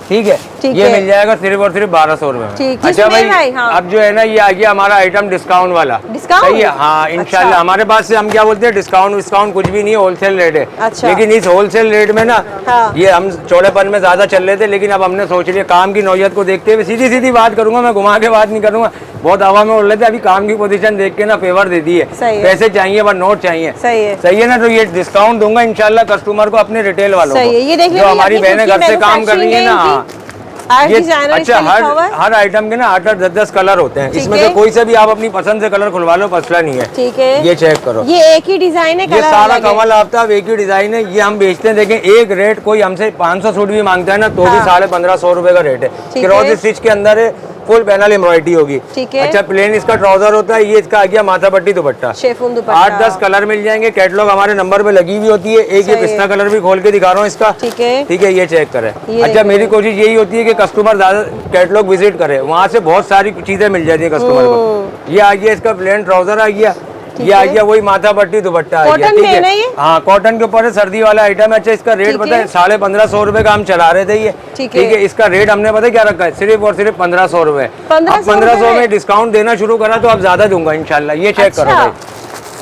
ठीक है, ठीक ये है। मिल जाएगा सिर्फ और सिर्फ 1200 रुपए में। ठीक, अच्छा किसमें भाई? हाँ। अब जो है ना ये आ गया हमारा आइटम डिस्काउंट वाला। डिस्काउंट? सही है। हाँ, इंशाल्लाह। अच्छा। हमारे पास से हम क्या बोलते हैं, डिस्काउंट कुछ भी नहीं है, होलसेल रेट है। अच्छा। लेकिन इस होलसेल रेट में ना, हाँ। ये हम चौड़ेपन में ज्यादा चल रहे थे, लेकिन अब हमने सोच लिया काम की नौयत को देखते हुए सीधी सीधी बात करूंगा, मैं घुमा के बात नहीं करूंगा। बहुत हवा में उड़ रहे थे, अभी काम की पोजीशन देख के ना फेवर दे दी है। सही है। पैसे चाहिए पर नोट चाहिए। सही है। सही है ना, तो ये डिस्काउंट दूंगा इंशाल्लाह कस्टमर को, अपने रिटेल वालों को। सही है। ये देख ले जो भाई, हमारी अपनी बहनें खुद घर की से काम कर रही है ना। manufacturing है हाँ। इनकी। आर्ट ये डिजाइनर अच्छा, इसमें लिखा हुआ है। हर आइटम के ना 8-8 10-10 कलर होते हैं। ठीक इसमें है। से कोई से भी आप अपनी पसंद से कलर खुलवा लो, मसला नहीं है। ठीक है। ये चेक करो, ये एक ही डिजाइन है, ये कलर सारा अलग है। कमल आफ्ताब एक ही डिजाइन है। ये हम बेचते हैं, देखें एक रेट, कोई हमसे 500 सूट भी मांगता है ना तो भी हाँ। 1550 रुपए का रेट है। ठीक क्रॉस है। स्टिच के अंदर है, फुल पैनल एम्ब्रॉयडरी होगी। ठीक है। अच्छा प्लेन इसका ट्राउजर होता है, ये इसका आ गया माथा पट्टी दुपट्टा, शेफून दुपट्टा। 8-10 कलर मिल जाएंगे, कैटलॉग हमारे नंबर पे लगी हुई होती है। एक ये पिस्ता कलर भी खोल के दिखा रहा हूँ इसका, ठीक है। ठीक है, ये चेक करें। ये अच्छा मेरी कोशिश यही होती है कि कस्टमर ज्यादा कैटलॉग विजिट करे, वहाँ से बहुत सारी चीजें मिल जाती है कस्टमर को। ये आ गया इसका प्लेन ट्राउजर आ गया, ये आ गया वही माथा पट्टी दुपट्टा आ गया, कॉटन ठीक में है ना ये? है। हाँ कॉटन के ऊपर है, सर्दी वाला आइटम है। अच्छा इसका रेट पता है 1550 रुपए का हम चला रहे थे ये, ठीक ठीक है। इसका रेट हमने पता है क्या रखा है, सिर्फ और सिर्फ 1500 रुपए। 1500 में डिस्काउंट देना शुरू करा तो अब ज्यादा दूंगा इंशाल्लाह। ये चेक करो भाई,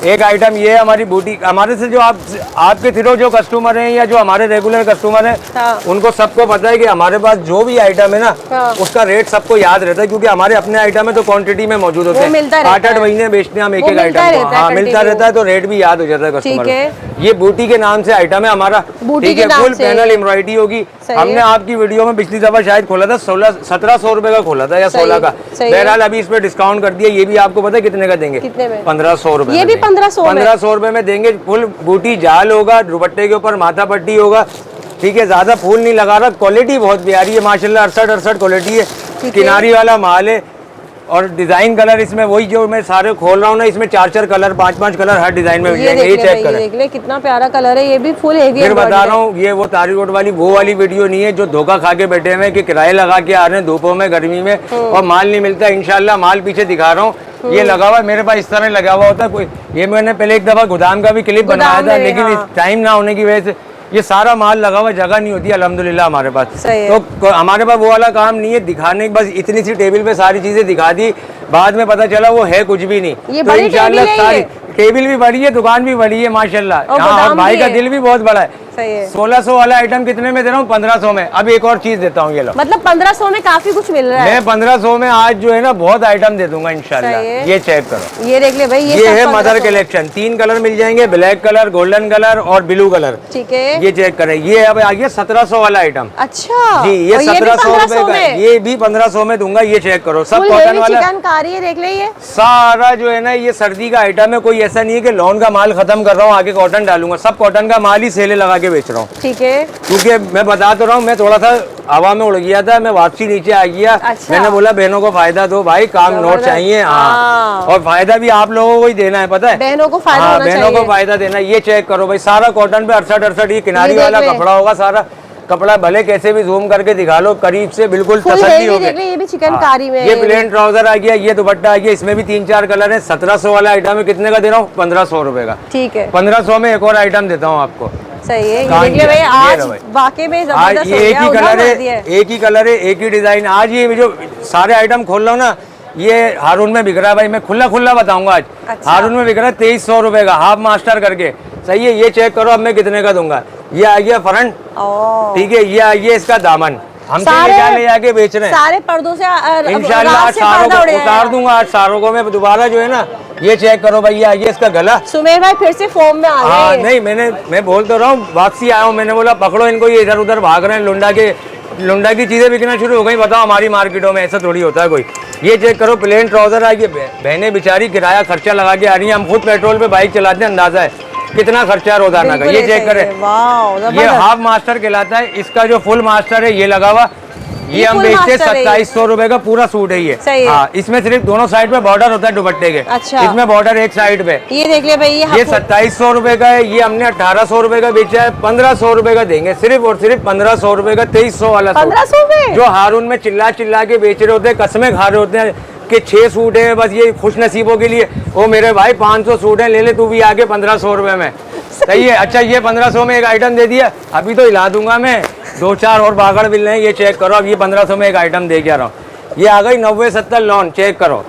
एक आइटम ये है हमारी बूटी, हमारे से जो आपके थ्रू जो कस्टमर हैं या जो हमारे रेगुलर कस्टमर हैं, हाँ। उनको सबको पता है कि हमारे पास जो भी आइटम है ना, हाँ। उसका रेट सबको याद रहता है, क्योंकि हमारे अपने आइटम है तो क्वांटिटी में मौजूद होते हैं। 8-8 महीने बेचते हैं हम एक एक आइटम को। हाँ मिलता रहता है तो रेट भी याद हो जाता है कस्टमर को। ये बूटी के नाम से आइटम है हमारा, ठीक है। फुल पैनल एम्ब्रॉयडरी होगी। हमने आपकी वीडियो में पिछली दफा शायद खोला था 1700 रुपए का खोला था या 16 का, बहरहाल अभी इस पे डिस्काउंट कर दिया। ये भी आपको पता है कितने का देंगे, 1500 रुपए। ये भी 1500 रुपए में देंगे। फुल बूटी जाल होगा, दुपट्टे के ऊपर माथा पट्टी होगा, ठीक है। ज्यादा फूल नहीं लगा रहा, क्वालिटी बहुत प्यारी है माशाल्लाह, 68 क्वालिटी है, किनारी वाला माल है। और डिजाइन कलर इसमें वही जो मैं सारे खोल रहा हूँ ना, इसमें 4-4 कलर 5-5 कलर हर डिजाइन में मिल जाएंगे। ये चेक करें, देख ले कितना प्यारा कलर है, ये भी फुल हेवी। फिर बता रहा हूँ ये वो तारी रोड वाली वो वाली वीडियो नहीं है जो धोखा खा के बैठे हुए कि किराए लगा के आ रहे हैं धूपों में गर्मी में और माल नहीं मिलता। इंशाल्लाह माल पीछे दिखा रहा हूँ, ये लगा हुआ है मेरे पास, इस तरह लगा हुआ होता है कोई। ये मैंने पहले एक दफा गोदाम का भी क्लिप बनाया था, लेकिन टाइम ना होने की वजह से ये सारा माल लगा हुआ, जगह नहीं होती अल्हम्दुलिल्लाह हमारे पास। तो हमारे पास वो वाला काम नहीं है दिखाने, बस इतनी सी टेबल पे सारी चीजें दिखा दी, बाद में पता चला वो है कुछ भी नहीं। तो इंशाल्लाह सारी टेबल भी बड़ी है, दुकान भी बड़ी है माशाल्लाह। और भाई का दिल भी बहुत बड़ा है। 1600 वाला आइटम कितने में दे रहा हूँ, 1500 में। अब एक और चीज देता हूँ, ये लो। मतलब 1500 में काफी कुछ मिल रहा है। मैं 1500 में आज जो है ना बहुत आइटम दे दूंगा इंशाल्लाह। ये चेक करो, ये देख ले भाई, ये है मदर कलेक्शन। 3 कलर मिल जाएंगे, ब्लैक कलर, गोल्डन कलर और ब्लू कलर, ठीक है। ये चेक करें। ये अब आ गया 1700 वाला आइटम। अच्छा जी, ये 1700 रुपए का, ये भी 1500 में दूंगा। ये चेक करो, सब कॉटन वाला चिकनकारी है, देख ले ये सारा जो है ना, ये सर्दी का आइटम है। कोई ऐसा नहीं है कि लॉन का माल खत्म कर रहा हूँ आगे कॉटन डालूंगा, सब कॉटन का माल ही सेले लगा के बेच रहा हूँ, ठीक है। क्योंकि मैं बता तो रहा हूँ, मैं थोड़ा सा हवा में उड़ गया था, मैं वापसी नीचे आ गया। अच्छा। मैंने बोला बहनों को फायदा दो भाई, काम नोट चाहिए। हाँ, और फायदा भी आप लोगों को ही देना है, पता है, बहनों को फायदा होना चाहिए। बहनों को फायदा देना। ये चेक करो भाई, सारा कॉटन पे 68 ये किनारी वाला कपड़ा होगा। सारा कपड़ा भले कैसे भी जूम करके दिखा लो करीब से, बिल्कुल तसल्ली होगी। ये भी चिकनकारी में, ये प्लेन ट्राउजर आ गया, ये दुपट्टा आ गया, इसमें भी 3-4 कलर है। 1700 वाला आइटम है, कितने का दे रहा हूँ, 1500 रुपए का, ठीक है। 1500 में एक और आइटम देता हूँ आपको। सही है, ये देखिए भाई, आज वाकई में जबरदस्त ये एक ही कलर है, एक ही कलर है, एक ही डिजाइन। आज ये जो सारे आइटम खोल रहा हूँ ना, ये हारून में बिक रहा है भाई, मैं खुला बताऊंगा आज। अच्छा। हारून में बिक रहा है 2300 रुपए का, हाफ मास्टर करके। सही है, ये चेक करो अब मैं कितने का दूंगा। ये आ गया फ्रंट, ठीक है। ये आ गया इसका दामन, हम ले आके बेच रहे हैं सारे पर्दों से। इंशाल्लाह आज सारों को उतार दूंगा, आज सारों को मैं दोबारा जो है ना। ये चेक करो भाई, ये आ गया इसका गला। सुमेर भाई फिर से फॉर्म में आ गए। हाँ नहीं, मैं बोल तो रहा हूँ, वापसी आया हूँ, मैंने बोला पकड़ो इनको, ये इधर उधर भाग रहे हैं, लुंडा की चीजें बिकना शुरू हो गई। बताओ हमारी मार्केटों में ऐसा थोड़ी होता है कोई। ये चेक करो, प्लेन ट्राउजर आ गया, बहनें बेचारी किराया खर्चा लगा के आ रही है, हम खुद पेट्रोल पे बाइक चलाते हैं, अंदाजा है कितना खर्चा रोजाना का। ये चेक करें, ये हाफ मास्टर कहलाता है, इसका जो फुल मास्टर है ये लगा हुआ, ये हम बेचते हैं 2700 रुपए का, पूरा सूट है ये। हाँ, इसमें सिर्फ दोनों साइड पे बॉर्डर होता है दुपट्टे के। अच्छा। इसमें बॉर्डर एक साइड पे। ये देख ले भाई, ये 2700 रुपए का है, ये हमने 1800 रुपए का बेचा है, 1500 रुपए का देंगे, सिर्फ और सिर्फ 1500 रुपए का। 2300 वाला 1500 में जो हारून में चिल्ला के बेच रहे होते हैं, कसमें खा रहे होते हैं कि 6 सूट है बस ये खुश नसीबों के लिए। ओ मेरे भाई 500 सूट है, ले ले तू भी आगे 1500 रुपए में। सही है। अच्छा, ये 1500 में एक आइटम दे दिया, अभी तो हिला दूंगा मैं, 2-4 और बागड़ मिल रहे हैं। ये चेक करो, अब ये 1500 में एक आइटम दे के आ रहा हूँ। ये आ गई 90-70 लॉन, चेक करो,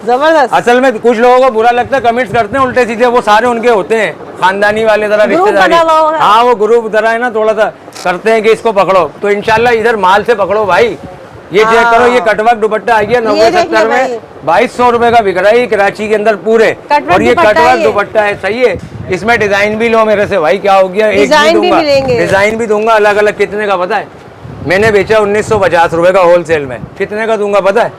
जबरदस्त। असल में कुछ लोगों को बुरा लगता है, कमेंट्स करते हैं उल्टे सीधे, वो सारे उनके होते हैं खानदानी वाले, जरा रिश्तेदारी। हाँ, वो ग्रुप जरा है ना, थोड़ा सा करते हैं कि इसको पकड़ो, तो इंशाल्लाह इधर माल से पकड़ो भाई। ये चेक करो, ये कटवर्क दुपट्टा आ गया 90-70 में, 2200 रुपए का बिक रहा है कराची के अंदर पूरे। और ये कटवर्क दुपट्टा है, सही है। इसमें डिजाइन भी लो मेरे से भाई, क्या हो गया, एक डिजाइन भी दूंगा अलग अलग। कितने का पता है, मैंने बेचा 1950 रुपए का होलसेल में, कितने का दूंगा पता है,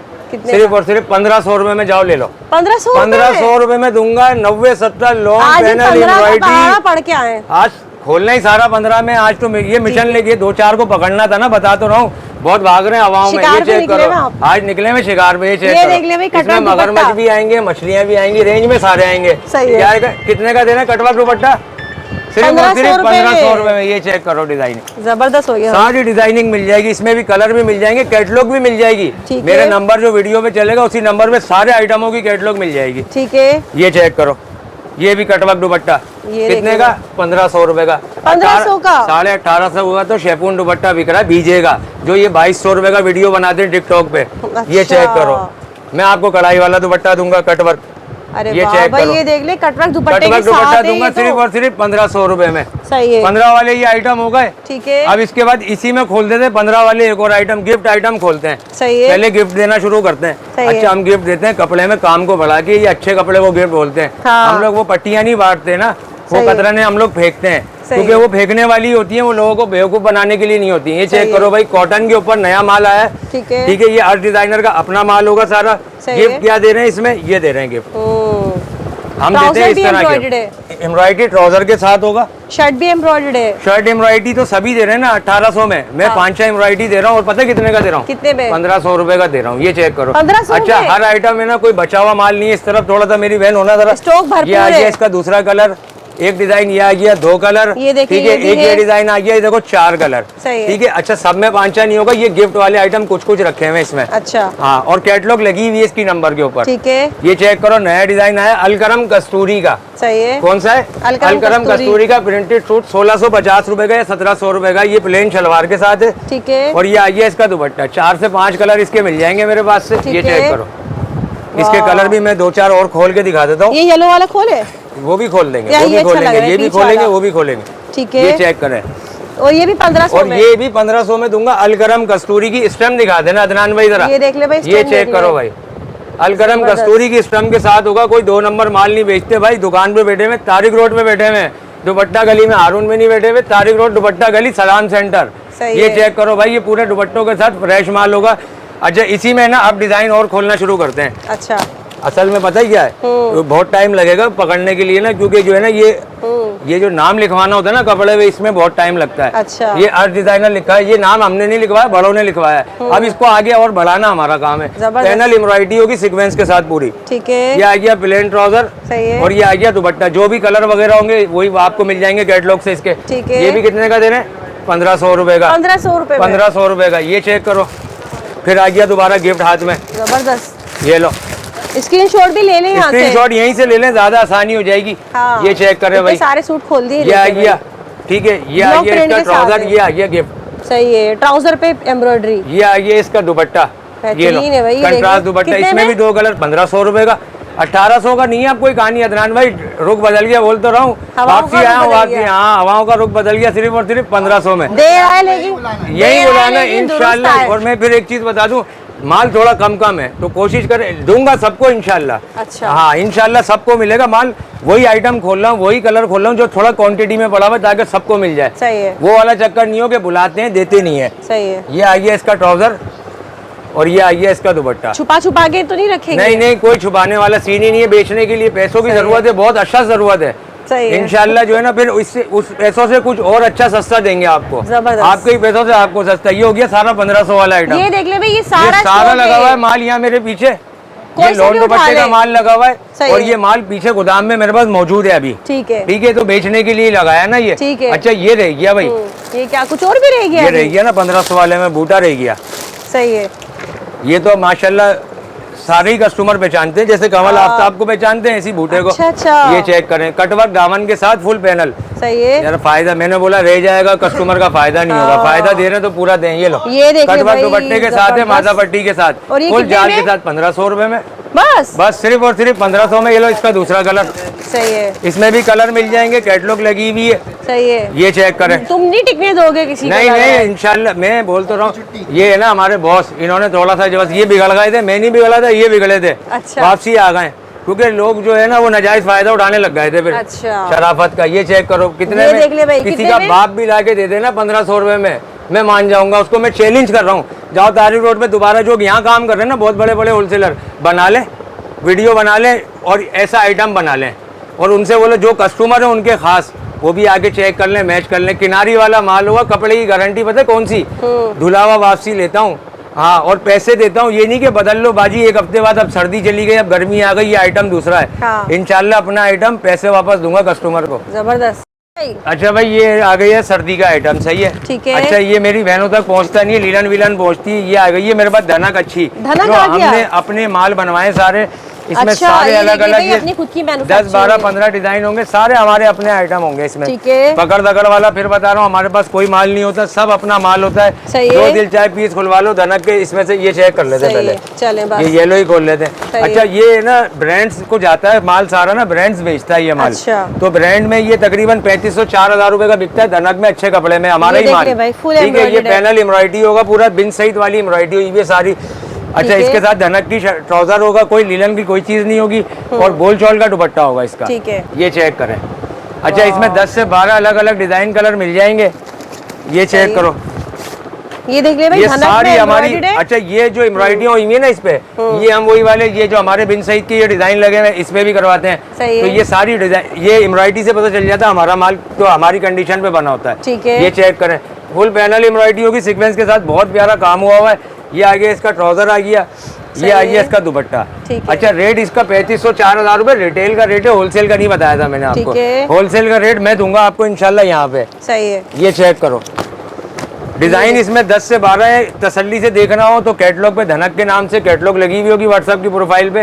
सिर्फ और सिर्फ 1500 रुपए में। जाओ ले लो, 1500 रुपए में दूंगा। 90-70 लॉन्ग पैनल एम्ब्रॉयडरी पढ़ के आए, आज खोलना ही सारा 15 में। आज तो ये मिशन लेके 2-4 को पकड़ना था ना, बता तो रहा हूँ, बहुत भाग रहे हैं हवाओं में। ये चेक करो, आज निकले में शिकार पे, ये चेक करो, इसमें मगरमच्छ भी आएंगे, मछलियां भी आएंगी, रेंज में सारे आएंगे। क्या कितने का देना कटवा दुपट्टा? सिर्फ 1500 रुपए में। ये चेक करो, डिजाइनिंग जबरदस्त हो गया, सारी डिजाइनिंग मिल जाएगी, इसमें भी कलर भी मिल जाएंगे, कैटलॉग भी मिल जाएगी। मेरे नंबर जो वीडियो पे चलेगा उसी नंबर पे सारे आइटमों की कैटलॉग मिल जाएगी। ठीक है, ये चेक करो, ये भी कटवर्क दुपट्टा कितने का? 1500 रुपए का। 1500 का 1850 हुआ तो शेफून दुपट्टा बिक रहा है बीजेगा, जो ये 2200 रुपए का वीडियो बनाते हैं टिकटॉक पे। ये चेक करो, मैं आपको कढ़ाई वाला दुपट्टा दूंगा कटवर्क। अरे ये चेक करो, ये देख ले, कटवर्क दुपट्टे के दुपट्टा साथ दूंगा सिर्फ और सिर्फ 1500 रुपए में। सही है, 15 वाले ये आइटम हो गए। ठीक है, अब इसके बाद इसी में खोल देते हैं 15 वाले एक और आइटम, गिफ्ट आइटम खोलते हैं। सही है, पहले गिफ्ट देना शुरू करते हैं। अच्छा, हम गिफ्ट देते हैं कपड़े में काम को बढ़ा के, ये अच्छे कपड़े को गिफ्ट बोलते हैं। हम लोग वो पट्टियां नहीं बांटते ना, वो कतरने हम लोग फेंकते हैं, क्योंकि वो फेंकने वाली होती है, वो लोगों को बेवकूफ बनाने के लिए नहीं होती है। ये चेक करो भाई, कॉटन के ऊपर नया माल आया है। ठीक है, ये आर्ट डिजाइनर का अपना माल होगा सारा। गिफ्ट क्या दे रहे हैं इसमें? ये दे रहे हैं गिफ्ट हम देते हैं इस तरह के। एम्ब्रॉयडरी ट्राउजर के साथ होगा, शर्ट भी एम्ब्रॉयडर्ड है। शर्ट एम्ब्रॉयडरी तो सभी दे रहे हैं ना 1800 में, मैं 5-6 एम्ब्रॉयडरी दे रहा हूँ। और पता है कितने का दे रहा हूँ? कितने में? 1500 रुपए का दे रहा हूँ। ये चेक करो। 1500 अच्छा, हर आइटम है ना, कोई बचा हुआ माल नहीं है। इस तरफ थोड़ा सा मेरी बहन होना जरा, स्टॉक भरपूर ये आ गया इसका दूसरा कलर, एक डिजाइन ये आ गया, 2 कलर, ठीक है, एक ये डिजाइन आ गया, ये देखो 4 कलर, ठीक है। अच्छा, सब में 5-6 नहीं होगा, ये गिफ्ट वाले आइटम कुछ कुछ रखे हुए इसमें। अच्छा, हाँ, और कैटलॉग लगी हुई है इसकी नंबर के ऊपर। ठीक है, ये चेक करो, नया डिजाइन आया अलकरम कस्तूरी का। सही है, कौन सा है? अलकरम कस्तूरी का प्रिंटेड सूट 1650 रुपए का या 1700 रुपए का। ये प्लेन शलवार के साथ है, ठीक है। और ये आ गया इसका दुपट्टा, 4 से 5 कलर इसके मिल जाएंगे मेरे पास से। ये चेक करो, इसके कलर भी मैं 2-4 और खोल के दिखा देता हूँ। ये येलो वाला खोले, वो भी खोल देंगे, वो भी खोलेंगे, ये भी खोलेंगे, वो भी खोलेंगे। ठीक है, ये चेक करें। और ये भी 1500 में, और ये भी 1500 में दूंगा। अलकरम कस्तूरी की स्टम दिखा देना अदनान भाई जरा, ये देख ले भाई, ये चेक करो भाई, अलकरम कस्तूरी की स्टम के साथ होगा। कोई 2 नंबर माल नहीं बेचते भाई, दुकान पे बैठे हुए, तारिक रोड पे बैठे हुए, दुपट्टा गली में, हारून में नहीं बैठे हुए, तारिक रोड दुपट्टा गली, सलाम सेंटर। ये चेक करो भाई, ये पूरे दुपट्टों के साथ फ्रेश माल होगा। अच्छा, इसी में ना अब डिजाइन और खोलना शुरू करते हैं। अच्छा, असल में पता ही क्या है, तो बहुत टाइम लगेगा पकड़ने के लिए ना, क्योंकि जो है ना ये जो नाम लिखवाना होता है ना कपड़े पे, इसमें बहुत टाइम लगता है। अच्छा, ये आर्ट डिजाइनर लिखा है, ये नाम हमने नहीं लिखवाया, बड़ों ने लिखवाया है। अब इसको आगे और बढ़ाना हमारा काम है। पैनल एम्ब्रॉयडरी होगी सीक्वेंस के साथ पूरी। ठीक है, ये आ गया प्लेन ट्राउजर, और ये आ गया दुपट्टा। जो भी कलर वगैरह होंगे वही आपको मिल जाएंगे कैटलॉग से इसके। ये भी कितने का दे रहे हैं? 1500 रुपए का। 1500 रुपए का। ये चेक करो, फिर आ गया दोबारा गिफ्ट हाथ में, जबरदस्त। ये लो, स्क्रीनशॉट भी ले लें, स्क्रीनशॉट यहीं से ले लें, ज्यादा आसानी हो जाएगी। हाँ, ये चेक करें भाई, सारे सूट खोल दिए। ये आ गया, ठीक है, ये आ गया इसका ट्राउजर, ये आ गया गिफ्ट। सही है, ट्राउजर पे एम्ब्रॉयडरी। ये आ गया इसका दुपट्टा, ये लो कंट्रास्ट दुपट्टा, इसमें भी 2 कलर, 1500 रुपए का। 1800 का नहीं है, आप कोई कहानी अदनान भाई, रुख बदल गया, बोल तो रहा हूँ, वापसी आया हूँ, वापसी, हाँ, हवाओं का रुख बदल गया, सिर्फ और सिर्फ 1500 में यही बुलाना इंशाल्लाह। और मैं फिर एक चीज बता दूं, माल थोड़ा कम है तो कोशिश करें, दूंगा सबको इंशाल्लाह। अच्छा, हाँ, इंशाल्लाह सबको मिलेगा माल। वही आइटम खोल रहा हूँ, वही कलर खोल रहा हूँ जो थोड़ा क्वांटिटी में पड़ा हुआ, ताकि सबको मिल जाए। सही है, वो वाला चक्कर नहीं हो कि बुलाते हैं देते नहीं है। सही है, ये आ गया इसका ट्राउजर, और ये आ गया इसका दुपट्टा। छुपा के तो नहीं रखेंगे? नहीं, कोई छुपाने वाला सीन ही नहीं है। बेचने के लिए पैसों की जरूरत है, बहुत अच्छा जरूरत है। इंशाल्लाह जो है ना, फिर इससे उस पैसों से कुछ और अच्छा सस्ता देंगे आपको, आपके ही पैसों से आपको सस्ता। ये हो गया सारा 1500 वाला आइटम। ये देख ले भाई, ये सारा लगा हुआ है माल यहाँ मेरे पीछे, ये लॉन दुपट्टे का माल लगा हुआ है, और ये माल पीछे गोदाम में मेरे पास मौजूद है अभी। ठीक है, तो बेचने के लिए लगाया ना ये। ठीक है, अच्छा, ये रह गया भाई, ये क्या कुछ और भी रह गया? ये रह गया ना 1500 वाले में, बूटा रह गया। सही है, ये तो माशाल्लाह सारे ही कस्टमर पहचानते हैं, जैसे कमल आफ्ताब को पहचानते हैं, इसी बूटे को। अच्छा, ये चेक करें, कटवर्क दामन के साथ फुल पैनल। सही है यार, फायदा मैंने बोला रह जाएगा, कस्टमर का फायदा नहीं होगा, फायदा दे रहे तो पूरा दें। ये लो, ये कटवर्क दुपट्टे के साथ है, माथा पट्टी के साथ, फुल जाल के साथ, 1500 रुपए में बस सिर्फ और सिर्फ 1500 में। ये लो, इसका दूसरा कलर। सही है, इसमें भी कलर मिल जाएंगे, कैटलॉग लगी हुई है। सही है, ये चेक करें। तुम नहीं टिकने दोगे किसी? नहीं, इंशाल्लाह, मैं बोल तो रहा हूँ, ये है ना हमारे बॉस, इन्होंने थोड़ा सा जो ये बिगड़ गए थे, मैं नहीं बिगड़ा था, ये बिगड़े थे। अच्छा, वापसी आ गए, क्योंकि लोग जो है ना वो नाजायज फायदा उठाने लग गए थे फिर। अच्छा, शराफत का। ये चेक करो कितने में, किसी का बाप भी ला के दे देना 1500 रुपए में, मैं मान जाऊंगा उसको। मैं चैलेंज कर रहा हूँ, जाओ तारिक रोड पे दोबारा, जो यहाँ काम कर रहे हैं ना बहुत बड़े बड़े होलसेलर, बना लें वीडियो, बना लें और ऐसा आइटम बना लें, और उनसे बोलो जो कस्टमर है उनके खास वो भी आगे चेक कर लें, मैच कर लें। किनारी वाला माल होगा, कपड़े की गारंटी पता है कौन सी, धुला हुआ वापसी लेता हूँ। हाँ, और पैसे देता हूँ, ये नहीं कि बदल लो बाजी एक हफ्ते बाद, अब सर्दी चली गई, अब गर्मी आ गई, ये आइटम दूसरा है। हाँ। इंशाल्लाह अपना आइटम पैसे वापस दूंगा कस्टमर को। जबरदस्त। अच्छा भाई, ये आ गई है सर्दी का आइटम, सही है। ठीक है। अच्छा, ये मेरी बहनों तक पहुंचता नहीं है, लीलन विलन पहुंचती है। ये आ गई है मेरे पास धनक अच्छी, धनक जो आ गया? हमने अपने माल बनवाए सारे, इसमें अच्छा, सारे ये अलग देखिए अलग भाई, अपनी खुद की 10, मैन्युफैक्चरिंग 12, 15 डिजाइन होंगे, सारे हमारे अपने आइटम होंगे इसमें। ठीक है। पकड़ दकड़ वाला फिर बता रहा हूँ, हमारे पास कोई माल नहीं होता, सब अपना माल होता है। सही दो है। दिल चाहे पीस खुलवा लो धनक के, इसमें से ये चेक कर लेते हैं सही पहले। है, चलें बस। ये येलो ही खोल लेते हैं। सही अच्छा, ये ना ब्रांड्स को जाता है माल, सारा ना ब्रांड्स बेचता है ये माल। अच्छा। तो ब्रांड में ये तकरीबन 3500-4000 रुपए का बिकता है, धनक में अच्छे कपड़े में हमारा ये ही देख माल। ले भाई, full ठीक है, ये embroidered है। पैनल एम्ब्रॉयडरी होगा, पूरा बिन सहित वाली एम्ब्रॉयडरी हुई है सारी। अच्छा, है। इसके साथ धनक की ट्राउजर होगा, कोई लीलन की कोई चीज नहीं होगी, और बोल चौल का दुपट्टा होगा इसका। ठीक है। ये चेक करें। अच्छा, इसमें 10 से 12 अलग अलग डिजाइन कलर मिल जाएंगे, ये चेक करो। ये देख ले भाई, ये धनक सारी में हमारी, embroidered है। अच्छा ये जो एम्ब्रॉयडरी हुई है ना इस पे, ये हम वही वाले, ये जो हमारे बिन सईद के ये डिजाइन लगे हुए हैं इस पे भी करवाते हैं। सही तो है। ये सारी डिजाइन, ये एम्ब्रॉयडरी से पता चल जाता है हमारा माल तो हमारी कंडीशन पे बना होता है। ठीक है। ये चेक करें, फुल पैनल एम्ब्रॉयडरी होगी, सीक्वेंस के साथ बहुत प्यारा काम हुआ हुआ है। ये आगे इसका ट्राउजर आ गया, ये आ गया इसका दुपट्टा। ठीक है। अच्छा, रेट इसका 3500-4000 रुपए रिटेल का रेट है, होलसेल का नहीं बताया था मैंने आपको। ठीक है। होलसेल का रेट मैं दूंगा आपको इंशाल्लाह यहाँ पे। सही है। ये चेक करो, डिजाइन इसमें 10 से 12 है, तसल्ली से देखना हो तो कैटलॉग पे धनक के नाम से कैटलॉग लगी हुई होगी व्हाट्सएप की प्रोफाइल पे।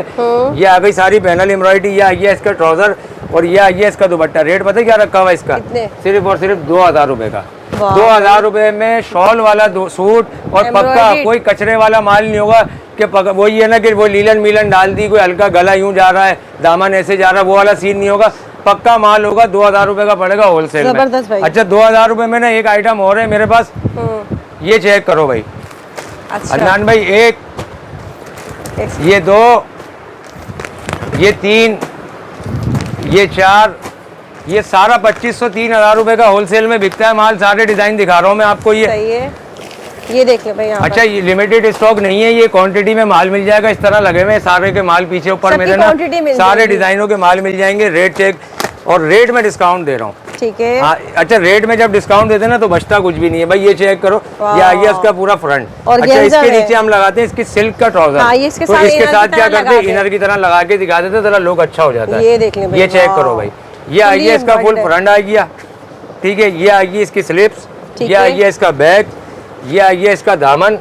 ये आ गई सारी पैनल एम्ब्रॉयडरी, ये आ गया इसका ट्राउजर, और ये आ गया इसका दुपट्टा। रेट पता है क्या रखा हुआ है इसका? कितने? सिर्फ और सिर्फ 2000 रुपए का। वाह। 2000 रुपए में शॉल वाला सूट, और पक्का Embroidered। कोई कचरे वाला माल नहीं होगा कि वही है ना कि वो लीलन मीलन डाल दी, कोई हल्का गला यूं जा रहा है, दामन ऐसे जा रहा है, वो वाला सीन नहीं होगा। पक्का माल होगा, 2000 रुपए का पड़ेगा होलसेल में। जबरदस्त भाई। अच्छा, 2000 रुपए में ना एक आइटम और है मेरे पास, ये चेक करो भाई। अच्छा। अदनान भाई, एक, ये 2, ये 3, ये 4, ये सारा 2500-3000 रुपए का होलसेल में बिकता है माल। सारे डिजाइन दिखा रहा हूँ मैं आपको ये। सही है। ये देख ले भाई यहाँ अच्छा, ये लिमिटेड स्टॉक नहीं है, ये क्वांटिटी में माल मिल जाएगा। इस तरह लगे हुए हैं सारे के माल पीछे ऊपर सबकी मेरे ना quantity मिल सारे जाएगी। डिजाइनों के माल मिल जाएंगे। रेट चेक, और रेट में डिस्काउंट दे रहा हूँ। ठीक है। हाँ, अच्छा, रेट में जब डिस्काउंट देते हैं ना तो बचता कुछ भी नहीं है भाई। ये चेक करो, ये आ गया इसका पूरा फ्रंट। और अच्छा, गेंजा इसके है। नीचे हम लगाते हैं इसकी सिल्क का ट्राउजर। हाँ, ये इसके तो साथ इसके इनर साथ की क्या तरह करते हैं, लगाते हैं। इनर की तरह लगा के दिखा देते हैं, जरा लुक अच्छा हो जाता है। ये देख लें भाई, ये चेक वाह। करो भाई, ये आ Fully गया इसका फुल embroidered है। फ्रंट आ गया। ठीक है, ये आ गई इसकी स्लिप्स, ठीक ये आ है। गया इसका बैक, ये आ गया इसका दामन,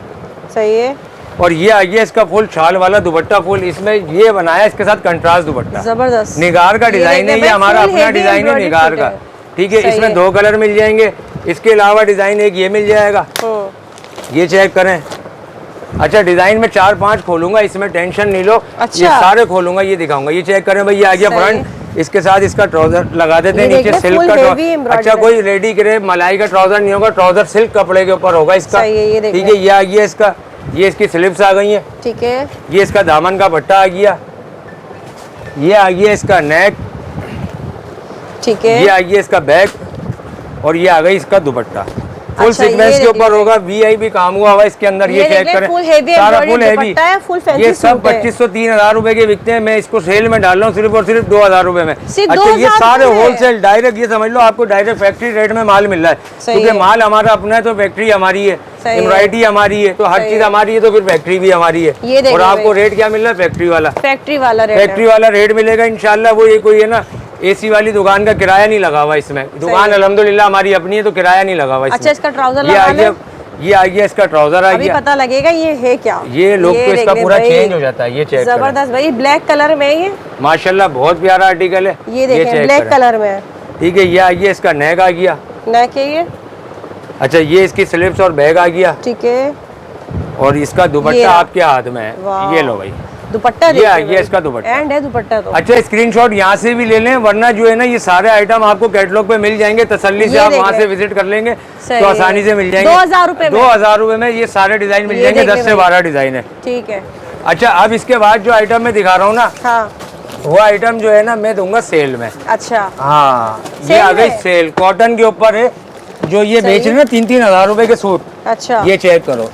सही है। और ये आ गया इसका फुल छाल वाला दुपट्टा। फुल इसमें ये बनाया इसके साथ कंट्रास्ट दुपट्टा। जबरदस्त। निगार का डिजाइन है, देख ये ले हमारा भाई, full अपना heavy डिजाइन है embroidered निगार सूट का। है। ठीक है, सही इसमें है। 2 कलर मिल जाएंगे। इसके अलावा डिजाइन एक ये मिल जाएगा, ये चेक करें। अच्छा, डिजाइन में 4-5 खोलूंगा, इसमें टेंशन नहीं लो। अच्छा। ये सारे खोलूंगा, ये दिखाऊंगा। ये चेक करें भाई, ये आ गया सही फ्रंट, इसके साथ इसका ट्राउजर लगा देते हैं ये नीचे देखिए, सिल्क full का heavy ट्राउजर। embroidered अच्छा, है। कोई रेडी करे मलाई का ट्राउजर नहीं होगा, ट्राउजर सिल्क कपड़े के ऊपर होगा इसका। सही है, ये देख ठीक लें। है, ये आ गया इसका, ये इसकी स्लिप्स आ गई हैं, ठीक है। ये इसका दामन का पट्टा आ गया, ये आ गया इसका नेक, ठीक ये है। आ गया इसका बैक, और ये आ गई इसका दुपट्टा। फुल अच्छा, सीक्वेंस ये के देख ऊपर लीजिए। होगा, वीआईपी काम हुआ हुआ इसके अंदर। ये देख चेक ले, करें, full heavy सारा embroidered फुल हैवी। दुपट्टा है, full fancy ये सब सूट है। 2500-3000 रुपए के बिकते हैं। मैं इसको सेल में डाल रहा हूँ सिर्फ और सिर्फ 2000 रुपए में। सिर्फ अच्छा, ये 2000 सारे रुपए में? होलसेल डायरेक्ट, ये समझ लो आपको डायरेक्ट फैक्ट्री रेट में माल मिल रहा है, सही क्योंकि है। माल हमारा अपना है तो फैक्ट्री हमारी है, सही है। एम्ब्रॉयडरी हमारी है, तो हर सही चीज है। हमारी है, तो फिर फैक्ट्री भी हमारी ये है। देख और लो आपको भाई। रेट क्या मिल रहा है? फैक्ट्री वाला। फैक्ट्री वाला रेट फैक्ट्री वाला रेट मिलेगा इंशाल्लाह। वो ये कोई है ना एसी वाली दुकान का किराया नहीं लगा हुआ इसमें। दुकान है। अल्हम्दुलिल्लाह हमारी अपनी है तो किराया नहीं लगा हुआ इसमें। अच्छा, इसका ट्राउजर ये आ लगा गया, लो। ये आ गया इसका ट्राउजर आ अभी गया। पता लगेगा ये है क्या। ये लोग तो देख इसका ले पूरा भाई। चेंज हो जाता है। ये चेक करें, जबरदस्त भाई, ब्लैक कलर में है ये। माशाल्लाह बहुत प्यारा आर्टिकल है। ये देखें, चेक ब्लैक करें। कलर में है। ठीक है, ये आ गया इसका नेक आ गया। नेक है ये। अच्छा, ये इसकी स्लिप्स और बैग आ गया, ठीक है। और इसका ये दुपट्टा रहा। आपके हाथ में है। वाह। ये लो भाई, दुपट्टा ये आ देखिए गया भाई। इसका दुपट्टा। एंड है दुपट्टा तो। अच्छा, स्क्रीनशॉट यहाँ से भी ले लें, वरना जो है ना ये सारे आइटम आपको कैटलॉग पे मिल जाएंगे। तसल्ली से ये आप देख वहाँ लें। से विजिट कर लेंगे सही तो है। आसानी से मिल जाएंगे। 2000 रुपए में। 2000 रुपए में ये सारे डिजाइन मिल ये जाएंगे। देख 10 लें से भाई। 12 डिजाइन है। ठीक है। अच्छा, अब इसके बाद जो आइटम मैं दिखा रहा हूँ ना, हाँ। वो आइटम जो है ना मैं दूंगा सेल में। अच्छा। हाँ, ये सेल आ गई में? सेल, कॉटन के ऊपर है। जो ये सही। बेच रहे हैं ना 3-3 हजार रुपए के सूट, अच्छा, ये चेक करो।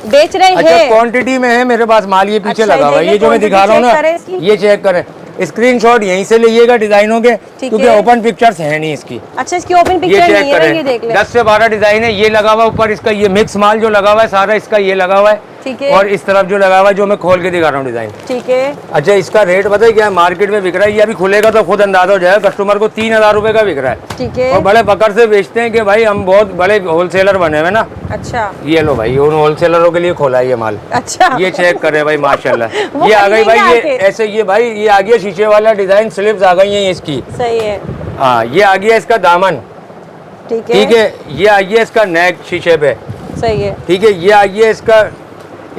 बेच रहे अच्छा, हैं। क्वांटिटी में है मेरे पास माल, ये पीछे अच्छा, लगा हुआ है। ये ये जो मैं quantity दिखा रहा हूँ check ना, करें इसकी। ये चेक करें। स्क्रीनशॉट यहीं से लीजिएगा डिजाइनों के, ठीक क्योंकि है। ओपन पिक्चर्स है नहीं इसकी। अच्छा, इसकी ओपन ये पिक्चर चेक नहीं है ना, ये देख करें, ले। 10 से 12 डिजाइन है। ये लगा हुआ ऊपर इसका, ये मिक्स माल जो लगा हुआ है सारा इसका ये लगा हुआ है, ठीक है। और इस तरफ जो लगा हुआ है जो मैं खोल के दिखा रहा हूँ डिजाइन। ठीक है। अच्छा, इसका रेट पता है क्या है? मार्केट में बिक रहा है, ये अभी खुलेगा तो खुद अंदाजा हो जाएगा कस्टमर को, 3000 रुपए का बिक रहा है। ठीक है। और बड़े पकड़ से बेचते हैं कि भाई हम बहुत बड़े होलसेलर बने हुए ना। अच्छा। ये लो भाई, उन होलसेलरों के लिए खोला है ये माल। अच्छा, ये चेक करे भाई माशाल्लाह। वो ये आ गई भाई, खरीदेंगे ये आके। ऐसे ये भाई ये आ गया शीशे वाला डिजाइन, स्लिप्स आ गई हैं इसकी। सही है। हाँ, ये आ गया इसका दामन, ठीक है। ठीक है। ये आ गया इसका नेक शीशे पे, सही है। ठीक है। ये आ गया इसका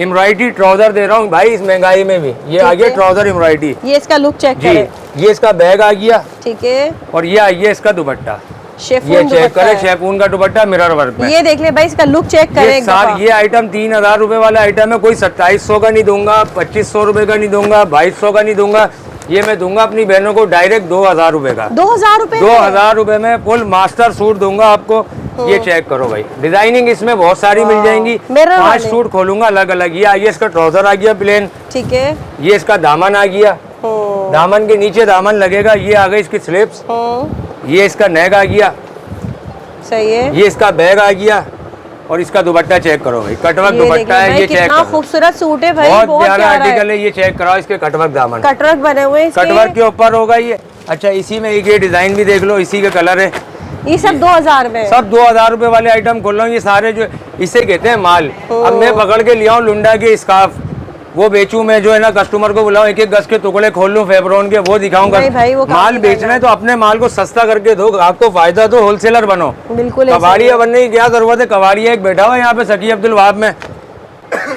एम्ब्रॉयडरी ट्राउजर दे रहा हूँ भाई इस महंगाई में भी। ये आ ठीक गया है। ट्राउजर एम्ब्रॉयडरी ये इसका लुक चेक जी। करें। ये इसका बैग आ गया, ठीक है। और ये आ गया इसका दुपट्टा। शेफून ये चेक दुपट्टा करे, है। शेफून का दुपट्टा मिरर वर्क में। ये देख ले भाई, इसका लुक चेक करें ये एक दफा। ये आइटम 3000 रुपए वाला आइटम है, कोई 2700 का नहीं दूंगा, 2500 रुपए का नहीं दूंगा, 2200 का नहीं दूंगा। ये मैं दूंगा अपनी बहनों को डायरेक्ट 2000 रुपए का। 2000 रुपए? 2000 रुपए में फुल मास्टर सूट दूंगा आपको। ये चेक करो भाई, डिजाइनिंग इसमें बहुत सारी मिल जाएंगी। मिरर 5 वाले। सूट खोलूंगा अलग अलग। ये आइए इसका ट्राउजर आ गया प्लेन, ठीक है। ये इसका दामन आ गया, दामन के नीचे दामन लगेगा। ये आ गई इसकी स्लिप्स, ये इसका नेक आ गया, सही है। ये इसका बैग आ गया, और इसका दुपट्टा चेक करो भाई, कटवर्क ये दुपट्टा देखिए है। भाई, ये चेक कितना करो, खूबसूरत सूट है भाई, बहुत प्यारा प्यारा आर्टिकल है। ये चेक कराओ, इसके कटवर्क दामन, कटवर्क बने हुए हैं इसके। कटवर्क के ऊपर होगा ये। अच्छा, इसी में एक ये डिजाइन भी देख लो, इसी के कलर है। ये सब 2000 में? सब 2000 रुपए वाले आइटम खोल रहा हूँ। ये सारे जो इसे कहते हैं माल। अब मैं पकड़ के लिया हूँ लुंडा के स्कार्फ, वो बेचूं मैं, जो है ना कस्टमर को बुलाऊं, एक एक गज के टुकड़े खोल लूं फेब्रॉन के, वो दिखाऊंगा। नहीं भाई, वो माल काफी बेचना है तो अपने माल को सस्ता करके दो, आपको फायदा दो, होलसेलर बनो। बिल्कुल ऐसा ही कबाड़िया है। बनने की क्या जरूरत है? कबाड़िया एक बैठा हुआ है यहाँ पे सकी अब्दुल वहाब में।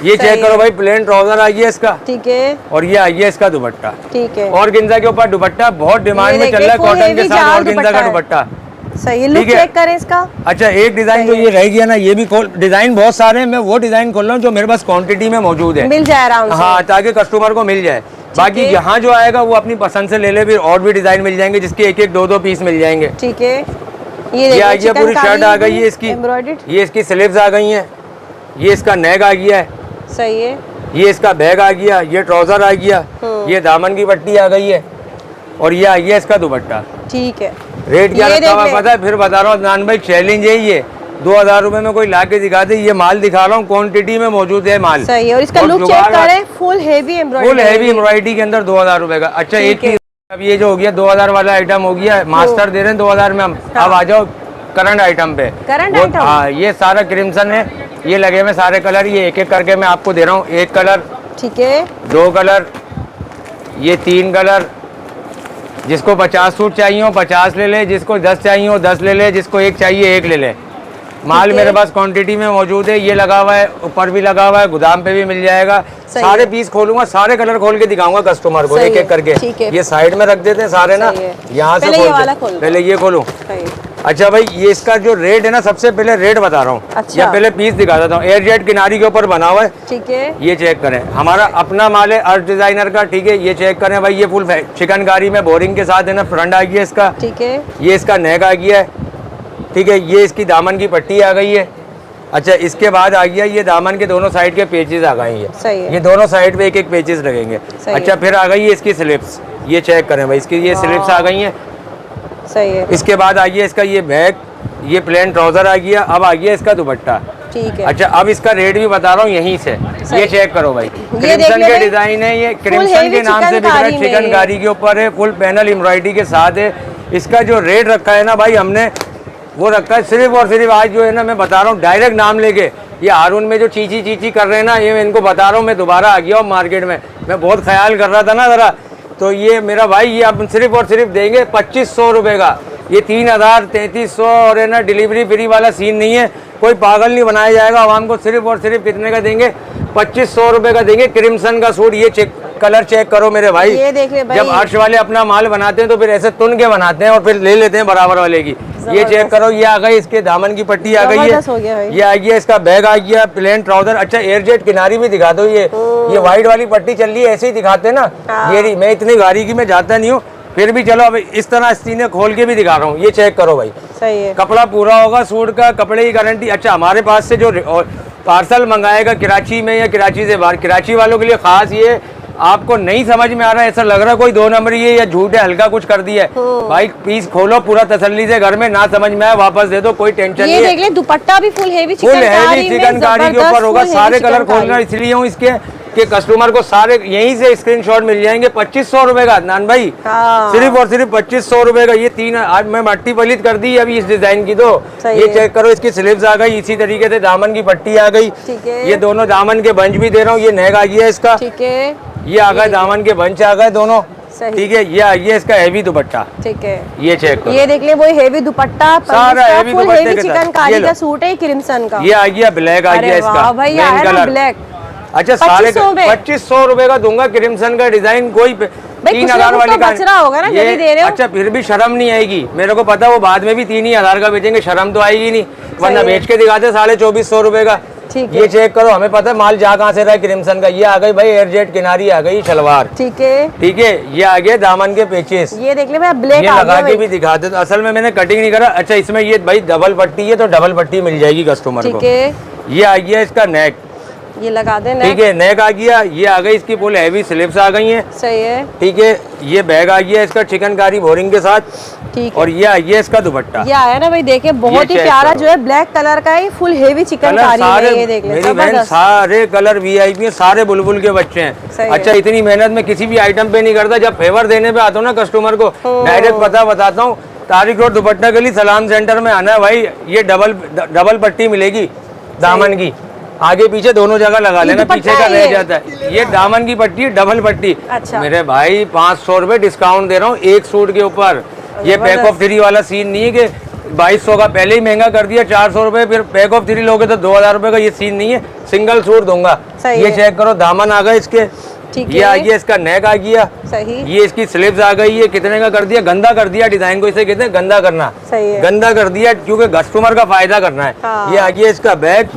ये चेक करो भाई, प्लेन ट्राउजर आ गया इसका, ठीक है। और ये आ गया इसका दुपट्टा, ठीक है। और गिंजा के ऊपर दुपट्टा बहुत डिमांड में चल रहा है, full कॉटन के heavy साथ जाल और गिंजा का दुपट्टा है। दुपट्टा। सही है। लुक ठीक है। चेक करें इसका। अच्छा, एक डिजाइन जो ये रह गया ना, ये भी खोल, डिजाइन बहुत सारे हैं, मैं वो डिजाइन खोल रहा हूँ जो मेरे पास क्वांटिटी में मौजूद है, मिल जाए आराम से। हाँ, ताकि कस्टमर को मिल जाए। बाकी यहाँ जो आएगा वो अपनी पसंद से ले ले, फिर और भी डिजाइन मिल जाएंगे जिसके एक एक 2-2 पीस मिल जाएंगे। ठीक है। ये आ गया, पूरी शर्ट आ गई है इसकी, एम्ब्रॉयडर्ड। ये इसकी स्लीव्स आ गई हैं, ये इसका नेक आ गया है, सही है। ये इसका बैग आ गया, ये ट्राउजर आ गया, ये दामन की पट्टी आ गई है, और ये आ गया इसका दुपट्टा। ठीक है। रेट क्या ये रखा हुआ देख ले। पता है? फिर बता रहा हूँ अदनान भाई, चैलेंज है ये। 2000 रुपए में कोई ला के दिखा दे, ये माल दिखा रहा हूँ, क्वांटिटी में मौजूद है माल। सही है। और इसका लुक चेक जुगाड़- करें, full heavy embroidery. Full heavy embroidery के अंदर 2000 रुपए का। अच्छा, एक ठीक है। चीज, अब ये जो हो गया 2000 वाला आइटम हो गया, मास्टर दे रहे हैं 2000 में हम। हाँ। अब आ जाओ करंट आइटम पे। करंट वो- आइटम? हाँ, ये सारा क्रिम्सन है, ये लगे हुए सारे कलर, ये एक एक करके मैं आपको दे रहा हूँ। एक कलर, ठीक है। 2 कलर, ये 3 कलर। जिसको 50 सूट चाहिए हो 50 ले ले, जिसको 10 चाहिए हो 10 ले ले, जिसको एक चाहिए 1 ले ले। माल है। मेरे पास क्वांटिटी में मौजूद है, ये लगा हुआ है, ऊपर भी लगा हुआ है, गोदाम पे भी मिल जाएगा। सही सारे है। पीस खोलूंगा, सारे कलर खोल के दिखाऊंगा कस्टमर को, सही एक है, एक करके। ठीक है। ये साइड में रख देते हैं सारे ना, सही है। यहाँ से पहले ये खोलते वाला हैं। खोल दो। पहले ये खोलूं। सही। अच्छा भाई, ये इसका जो रेट है ना, सबसे पहले रेट बता रहा हूँ, अच्छा। या पहले पीस दिखा देता हूँ। एयर जेट किनारी के ऊपर बना हुआ है, ठीक है। ये चेक करें, हमारा अपना माल है अर्थ डिजाइनर का, ठीक है। ये चेक करें भाई, ये फुल चिकनकारी में बोरिंग के साथ है ना, फ्रंट आ गया इसका, ठीक है। ये इसका नेक आ गया है, ठीक है। ये इसकी दामन की पट्टी आ गई है। अच्छा, इसके बाद आ गया ये दामन के दोनों साइड के पेचेस आ गए हैं। सही है। ये दोनों साइड पे एक एक पेचेस लगेंगे। सही अच्छा, है। फिर आ गई है इसकी स्लिप्स, ये चेक करें भाई, इसकी ये स्लिप्स आ गई हैं। सही है। इसके बाद आ गया इसका ये बैग, ये प्लेन ट्राउजर आ गया। अब आ गया इसका दुपट्टा। ठीक है। अच्छा, अब इसका रेट भी बता रहा हूँ यहीं से, ये चेक करो भाई, देख क्रिम्सन ले के भाई, डिजाइन है, ये full क्रिम्सन heavy के नाम से बिक रहा है, चिकनकारी में चिकनकारी के ऊपर है, फुल पैनल एम्ब्रॉयडरी के साथ है। इसका जो रेट रखा है ना भाई, हमने वो रखा है सिर्फ और सिर्फ, आज जो है ना मैं बता रहा हूँ डायरेक्ट नाम लेके, ये हारून में जो चीची कर रहे हैं ना, ये मैं इनको बता रहा हूँ, मैं दोबारा आ गया हूँ मार्केट में, मैं बहुत ख्याल कर रहा था ना जरा, तो ये मेरा भाई, ये आप सिर्फ और सिर्फ देंगे 2500 रुपये का। ये 3000 3300 और है ना डिलीवरी फ्री वाला सीन नहीं है, कोई पागल नहीं बनाया जाएगा आवाम को। सिर्फ और सिर्फ कितने का देंगे? 2500 रुपये का देंगे। क्रिम्सन का सूट, ये चेक कलर चेक करो मेरे भाई, ये देख ले भाई। जब अर्श वाले अपना माल बनाते हैं तो फिर ऐसे तुन के बनाते हैं और फिर ले लेते हैं बराबर वाले की। ये चेक करो, ये आ गई, इसके दामन की पट्टी आ गई जबरदस्त हो गया है, भाई। ये आ गया इसका बैग आ गया, प्लेन ट्राउजर। अच्छा, एयर जेट किनारी भी दिखा दो, ये व्हाइट वाली पट्टी चल रही है, ऐसे ही दिखाते हैं ना। हाँ। ये रही, मैं इतनी गाड़ी की मैं जाता नहीं हूँ, फिर भी चलो अब इस तरह सीने खोल के भी दिखा रहा हूँ, ये चेक करो भाई। सही है। कपड़ा पूरा होगा सूट का, कपड़े की गारंटी। अच्छा, हमारे पास से जो पार्सल मंगाएगा कराची में या कराची से बाहर, कराची वालों के लिए खास ये आपको नहीं समझ में आ रहा है, ऐसा लग रहा है कोई 2 नंबर ये या झूठ है, हल्का कुछ कर दिया है, भाई पीस खोलो पूरा तसल्ली से, घर में ना समझ में आए वापस दे दो, कोई टेंशन नहीं ये है। देख ले दुपट्टा भी full heavy full heavy chikankari के ऊपर होगा, सारे कलर खोल रहा चिकनकारी। इसलिए हूँ इसके कि कस्टमर को सारे यहीं से स्क्रीनशॉट मिल जाएंगे। 2500 रुपए का अदनान भाई, हाँ। सिर्फ और सिर्फ 2500 रुपए का। ये 3 आज मैं मट्टी पलित कर दी अभी इस डिजाइन की, तो सही ये है। चेक करो, इसकी स्लीव्स आ गई, इसी तरीके से दामन की पट्टी आ गई, ठीक है। ये दोनों दामन के बंच भी दे रहा हूँ, ये नेक आ गया इसका, ठीक है, ये आ गए दामन के बंच आ गए दोनों, सही। ठीक है। ये आ गया इसका हैवी दुपट्टा, ठीक है, ये चेक करो, ये देख ले वही हेवी दुपट्टा, सारा heavy फुल दुपट्टे हेवी के साथ। चिकनकारी ये लो। का सूट है क्रिम्सन का। ये आ गया ब्लैक आ अरे गया इसका वाह भाई, मेन आया ना कलर। ब्लैक। अच्छा सारे 2500 में? 2500 रुपए का दूंगा क्रिम्सन का डिजाइन, कोई भाई 3000 कुछ वाली तो बच रहा होगा ना, ये- जल्दी दे रहे हो। अच्छा फिर भी शर्म नहीं आएगी, मेरे को पता वो बाद में भी 3000 का बेचेंगे, शर्म तो आएगी नहीं, वरना है। बेच के दिखाते 2450 रुपए का। ठीक ये है, चेक करो, हमें पता है माल जा कहाँ से रहा है क्रिम्सन का। ये आ गई भाई एयरजेट किनारी आ गई शलवार, ठीक है, ठीक है। ये आ गया दामन के पेचेस, ये देख ले भाई ब्लैक ये आ लगा गया के भाई। भी दिखा दे, तो असल में मैंने कटिंग नहीं करा। अच्छा इसमें ये भाई डबल पट्टी है, तो डबल पट्टी मिल जाएगी कस्टमर को। ठीक है, ये आ गया इसका नेक, ये लगा दे ठीक है, नेक आ गया। ये आ गई इसकी फुल हैवी स्लीव्स आ गई हैं, सही है, ठीक है। ये बैग आ गया इसका चिकनकारी बोरिंग के साथ, ठीक और है। ये आ गया इसका दुपट्टा। ये आया ना भाई, देखे बहुत ही चेक प्यारा करो। जो है ब्लैक कलर का है, फुल हेवी कलर चिकनकारी सारे है, ये देख ले मेरी बहन जबरदस्त। सारे कलर वीआईपी हैं, सारे बुलबुल के बच्चे सही हैं। है। अच्छा इतनी मेहनत में किसी भी आइटम पे नहीं करता, जब फेवर देने पे आता हूँ ना कस्टमर को, डायरेक्ट पता बताता हूँ। तारिक रोड दुपट्टा गली सलाम सेंटर में आना है भाई, ये डबल पट्टी मिलेगी दामन की, आगे पीछे दोनों जगह लगा ये लेना, दुपट्टा पीछे का है रह ये? जाता है। ये दामन की पट्टी डबल पट्टी। अच्छा। मेरे भाई 500 रुपए डिस्काउंट दे रहा हूँ एक सूट के ऊपर। ये पैक ऑफ 3 वाला सीन नहीं है कि 2200 का पहले ही महंगा कर दिया 400 रुपए, फिर पैक ऑफ 3 लोगे तो 2000 रुपए का, ये सीन नहीं है, सिंगल सूट दूंगा। सही ये है। चेक करो, दामन आ गए इसके, ठीक ये आ है, गया इसका नेक आ गया, सही, ये इसकी स्लीव्स आ गई। ये कितने का कर दिया, गंदा कर दिया डिजाइन को, इसे कहते हैं गंदा करना, सही है। गंदा कर दिया क्योंकि कस्टमर का फायदा करना है। हाँ। ये आ गया इसका बैग,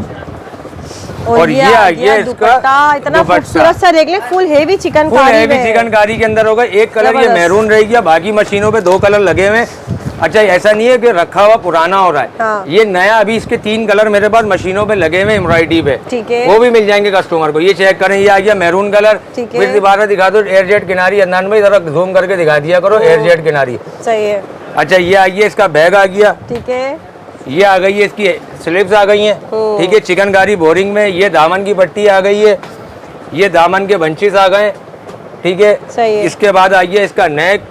और ये आ गया इसका दुपट्टा, इतना दुपट्टा। खूबसूरत सा देख ले, full heavy full chikankari heavy में। चिकनकारी के अंदर होगा। एक कलर ये जबरदस्त। मैरून रह गया, बाकी मशीनों पे 2 कलर लगे हुए हैं। अच्छा ऐसा नहीं है कि रखा हुआ पुराना हो रहा है, हाँ। ये नया, अभी इसके 3 कलर मेरे पास मशीनों पे लगे हुए एम्ब्रॉयडरी पे, ठीक है। वो भी मिल जाएंगे कस्टमर को। ये चेक करें, ये आ गया मैरून कलर, ठीक है। फिर दोबारा दिखा दो एयरजेट किनारी। अदनान भाई जरा जूम करके दिखा दिया करो एयरजेट किनारी। सही है, अच्छा ये आ गया इसका बैग आ गया, ठीक है, ये आ गई है इसकी स्लीव्स आ गई हैं, ठीक है, चिकनकारी बोरिंग में। ये दामन की पट्टी आ गई है, ये दामन के बंचेस आ गए, ठीक है। सही है। इसके बाद आ गया इसका नेक,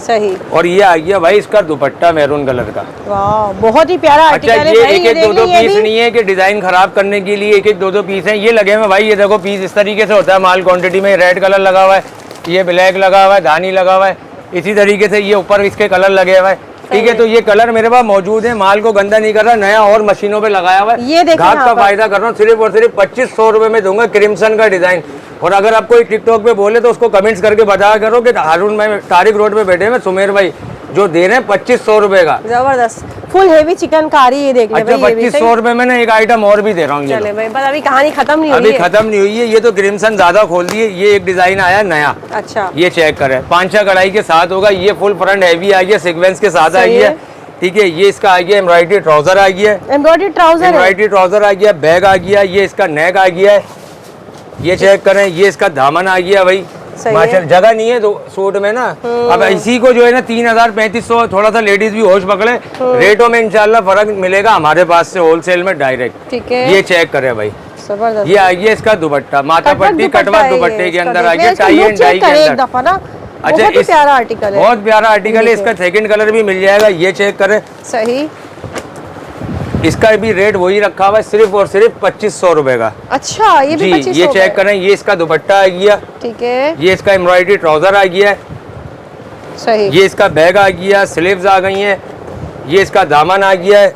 सही, और ये आ गया भाई इसका दुपट्टा मैरून कलर का। वाह बहुत ही प्यारा अच्छा आर्टिकल है ये भाई, एक ये एक देख दो ले, ये पीस भी नहीं है कि डिजाइन खराब करने के लिए एक एक दो पीस हैं, ये लगे हुए भाई। ये देखो पीस इस तरीके से होता है माल क्वांटिटी में। रेड कलर लगा हुआ है, ये ब्लैक लगा हुआ है, धानी लगा हुआ है, इसी तरीके से ये ऊपर इसके कलर लगे हुए हैं, ठीक है। तो ये कलर मेरे पास मौजूद है, माल को गंदा नहीं कर रहा, नया और मशीनों पे लगाया हुआ है। ये देखो घाट यहाँ का पर। फायदा कर रहा हूँ, सिर्फ और सिर्फ 2500 रुपए में दूंगा क्रिम्सन का डिजाइन। और अगर आप कोई टिकटॉक पे बोले तो उसको कमेंट्स करके बताया करो कि हारून में तारिक रोड पे बैठे हैं सुमेर भाई जो दे रहे हैं 2500 रुपए का। जबरदस्त फुल हेवी चिकनकारी, ये देख ले अच्छा भाई, ये भी 2500 रुपए में ना एक आइटम और भी दे रहा हूँ। ये चले भाई, बस अभी कहानी खत्म नहीं अभी हुई है। खत्म नहीं हुई है, ये तो क्रिम्सन ज्यादा खोल दिए। ये एक डिजाइन आया नया, अच्छा, ये चेक करें, 5 कढ़ाई के साथ होगा। ये फुल फ्रंट हैवी आ गया, सीक्वेंस के साथ आ सही गया, है। ठीक है। ये इसका आ गया एम्ब्रॉयडरी ट्राउजर आ गया, एम्ब्रॉयडरी ट्राउजर है, एम्ब्रॉयडरी ट्राउजर आ गया, बैग आ गया, ये इसका नेक आ गया है, ये चेक करें। ये इसका दामन आ गया भाई, सही माशा है। जगह नहीं है तो सूट में ना। अब इसी को जो है ना 3000 3500, थोड़ा सा लेडीज भी होश पकड़े, रेटों में इंशाल्लाह फर्क मिलेगा हमारे पास से होलसेल में डायरेक्ट। ठीक है, ये चेक करें भाई, जबरदस्त। ये आ गया इसका दुपट्टा, माथा कटवर्क पट्टी दुपट्टा कटवा है ये, दुपट्टे के इसका अंदर देख आ ले, गया, इसका tie look and dye check के करे एक अंदर। दफा ना, अच्छा बहुत ही इस प्यारा आर्टिकल है, बहुत प्यारा आर्टिकल है, ये इसका सेकंड कलर भी मिल जाएगा। ये चेक करें, सही, इसका भी रेट वही रखा हुआ है, सिर्फ और सिर्फ 2500 रुपए का। अच्छा ये भी जी 2500 ये चेक करें, ये इसका दुपट्टा आ गया, ठीक है, ये इसका एम्ब्रॉयडरी ट्राउजर आ गया है, सही, ये इसका बैग आ गया, स्लीव्स आ गई हैं, ये इसका दामन आ गया है,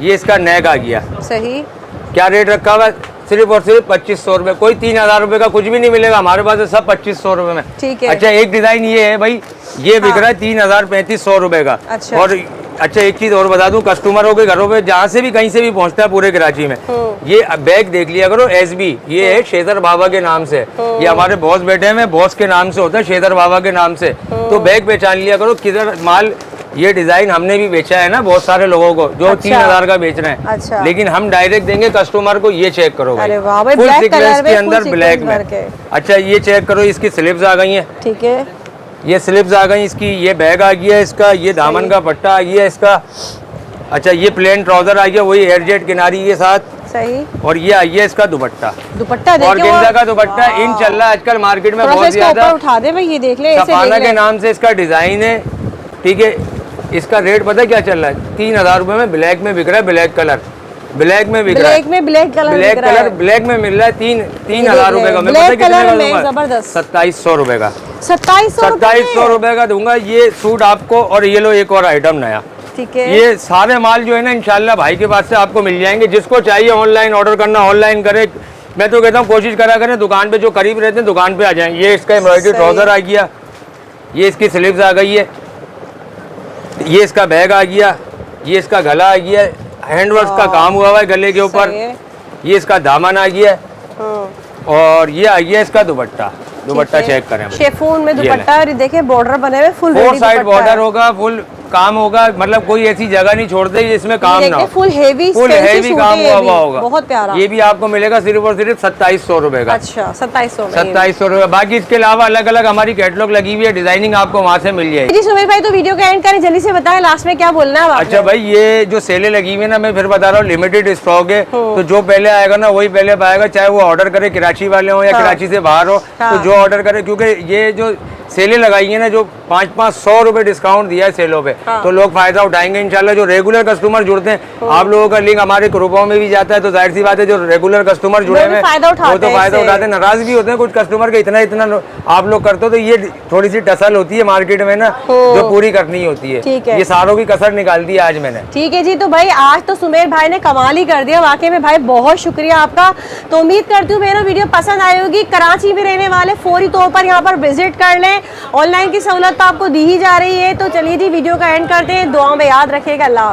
ये इसका नेक आ गया। सही, क्या रेट रखा हुआ है? सिर्फ और सिर्फ 2500 रुपए। कोई 3000 रुपए का कुछ भी नहीं मिलेगा हमारे पास, है सब 2500 रुपए में। ठीक है। अच्छा एक डिजाइन ये है भाई, ये बिक रहा है 3000 3500 रुपए का। अच्छा। और अच्छा एक चीज और बता दूं, कस्टमरों के घरों पे जहाँ से भी कहीं से भी पहुंचता है पूरे कराची में, ये बैग देख लिया करो SB, ये है शेजर बाबा के नाम से। ये हमारे बॉस बैठे हैं, बॉस के नाम से होता है, शेजर बाबा के नाम से। तो बैग पहचान लिया करो, किधर माल ये डिजाइन हमने भी बेचा है ना बहुत सारे लोगों को जो अच्छा। 3000 का बेच रहे हैं। अच्छा। लेकिन हम डायरेक्ट देंगे कस्टमर को। ये चेक करो भाई, अरे वाह भाई, फुल black सीक्वेंस कलर के में, अंदर full ब्लैक sequence में। वर्क है। अच्छा ये चेक करो, इसकी स्लिप्स आ गई हैं। ठीक है, ये स्लिप्स आ गई इसकी, ये बैग आ गया इसका, ये दामन का पट्टा आ गया इसका। अच्छा ये प्लेन ट्राउजर आ गया, वही एयरजेट किनारी के साथ। सही। और ये आई है इसका दुपट्टा, दुपट्टा और देखिए, गेंजा का दुपट्टा इन चल रहा है आजकल मार्केट में बहुत ज्यादा। उठा दे भाई, ये देख ले, ऐसे सफाना देख के ले। नाम से इसका डिजाइन है। ठीक है, इसका रेट पता है क्या चल रहा है? 3000 रुपए में ब्लैक में बिक रहा है। ब्लैक कलर ब्लैक में बिक रहा है। ब्लैक में ब्लैक कलर ब्लैक बिक रहा कलर है। ब्लैक में मिल रहा है 3000 रुपए का। मैं ब्लैक पता है कितने कलर का में दूंगा? जबरदस्त। 2700 रुपए का। 2700 रुपए का दूंगा ये सूट आपको। और ये लो एक और आइटम नया। ठीक है। ये सारे माल जो है ना इंशाल्लाह भाई के पास से आपको मिल जाएंगे। जिसको चाहिए ऑनलाइन ऑर्डर करना ऑनलाइन करे। मैं तो कहता हूँ कोशिश करा करें, दुकान पे जो करीब रहते हैं दुकान पे आ जाएं। ये इसका एम्ब्रॉयडरी ट्राउजर आ गया, ये इसकी स्लीव्स आ गई है, ये इसका बैग आ गया, ये इसका गला आ गया, हैंडवर्क का काम हुआ है गले के ऊपर, ये इसका दामन आ गया, और ये आ गया इसका दुपट्टा। दुपट्टा चेक करें, शेफून में दुपट्टा, और देखिए बॉर्डर बने हुए, फुल 4 साइड बॉर्डर होगा, फुल काम होगा। मतलब कोई ऐसी जगह नहीं छोड़ते जिसमें काम ना हो। फुल हेवी काम हुआ होगा। बहुत प्यारा। ये भी आपको मिलेगा सिर्फ और सिर्फ 2700 रुपए का। अच्छा 2700 रुपए। बाकी इसके अलावा अलग अलग हमारी कैटलॉग लगी हुई है, डिजाइनिंग आपको वहाँ से मिल जाएगी। जी सुमेर भाई, तो वीडियो का एंड करें, जल्दी से बताएं लास्ट में क्या बोलना है। अच्छा भाई, ये जो सेलें लगी हुई है ना, मैं फिर बता रहा हूँ, लिमिटेड स्टॉक है। तो जो पहले आएगा ना वही पहले पाएगा, चाहे वो ऑर्डर करे कराची वाले हो या कराची से बाहर हो। तो जो ऑर्डर करे, क्योंकि ये जो सेलें लगाई है ना, जो 500 रुपए डिस्काउंट दिया है सेलों पे, तो लोग फायदा उठाएंगे इंशाल्लाह। जो रेगुलर कस्टमर जुड़ते हैं, आप लोगों का लिंक हमारे ग्रुपों में भी जाता है, तो जाहिर सी बात है जो रेगुलर कस्टमर जुड़े हुए हैं वो तो फायदा उठाते हैं। नाराज भी होते हैं कुछ कस्टमर के, इतना आप लोग करते हो, तो ये थोड़ी सी टसल होती है मार्केट में ना, जो पूरी करनी होती है। ये सारों की कसर निकाल दी आज मैंने। ठीक है जी, तो भाई आज तो सुमेर भाई ने कमाल ही कर दिया वाकई में भाई, बहुत शुक्रिया आपका। तो उम्मीद करती हूँ मेरा वीडियो पसंद आई होगी। कराची में रहने वाले फौरी तौर पर यहाँ पर विजिट कर लें। ऑनलाइन की सहूलत तो आपको दी ही जा रही है। तो चलिए जी, वीडियो का एंड करते हैं। दुआओं में याद रखिएगा। अल्लाह।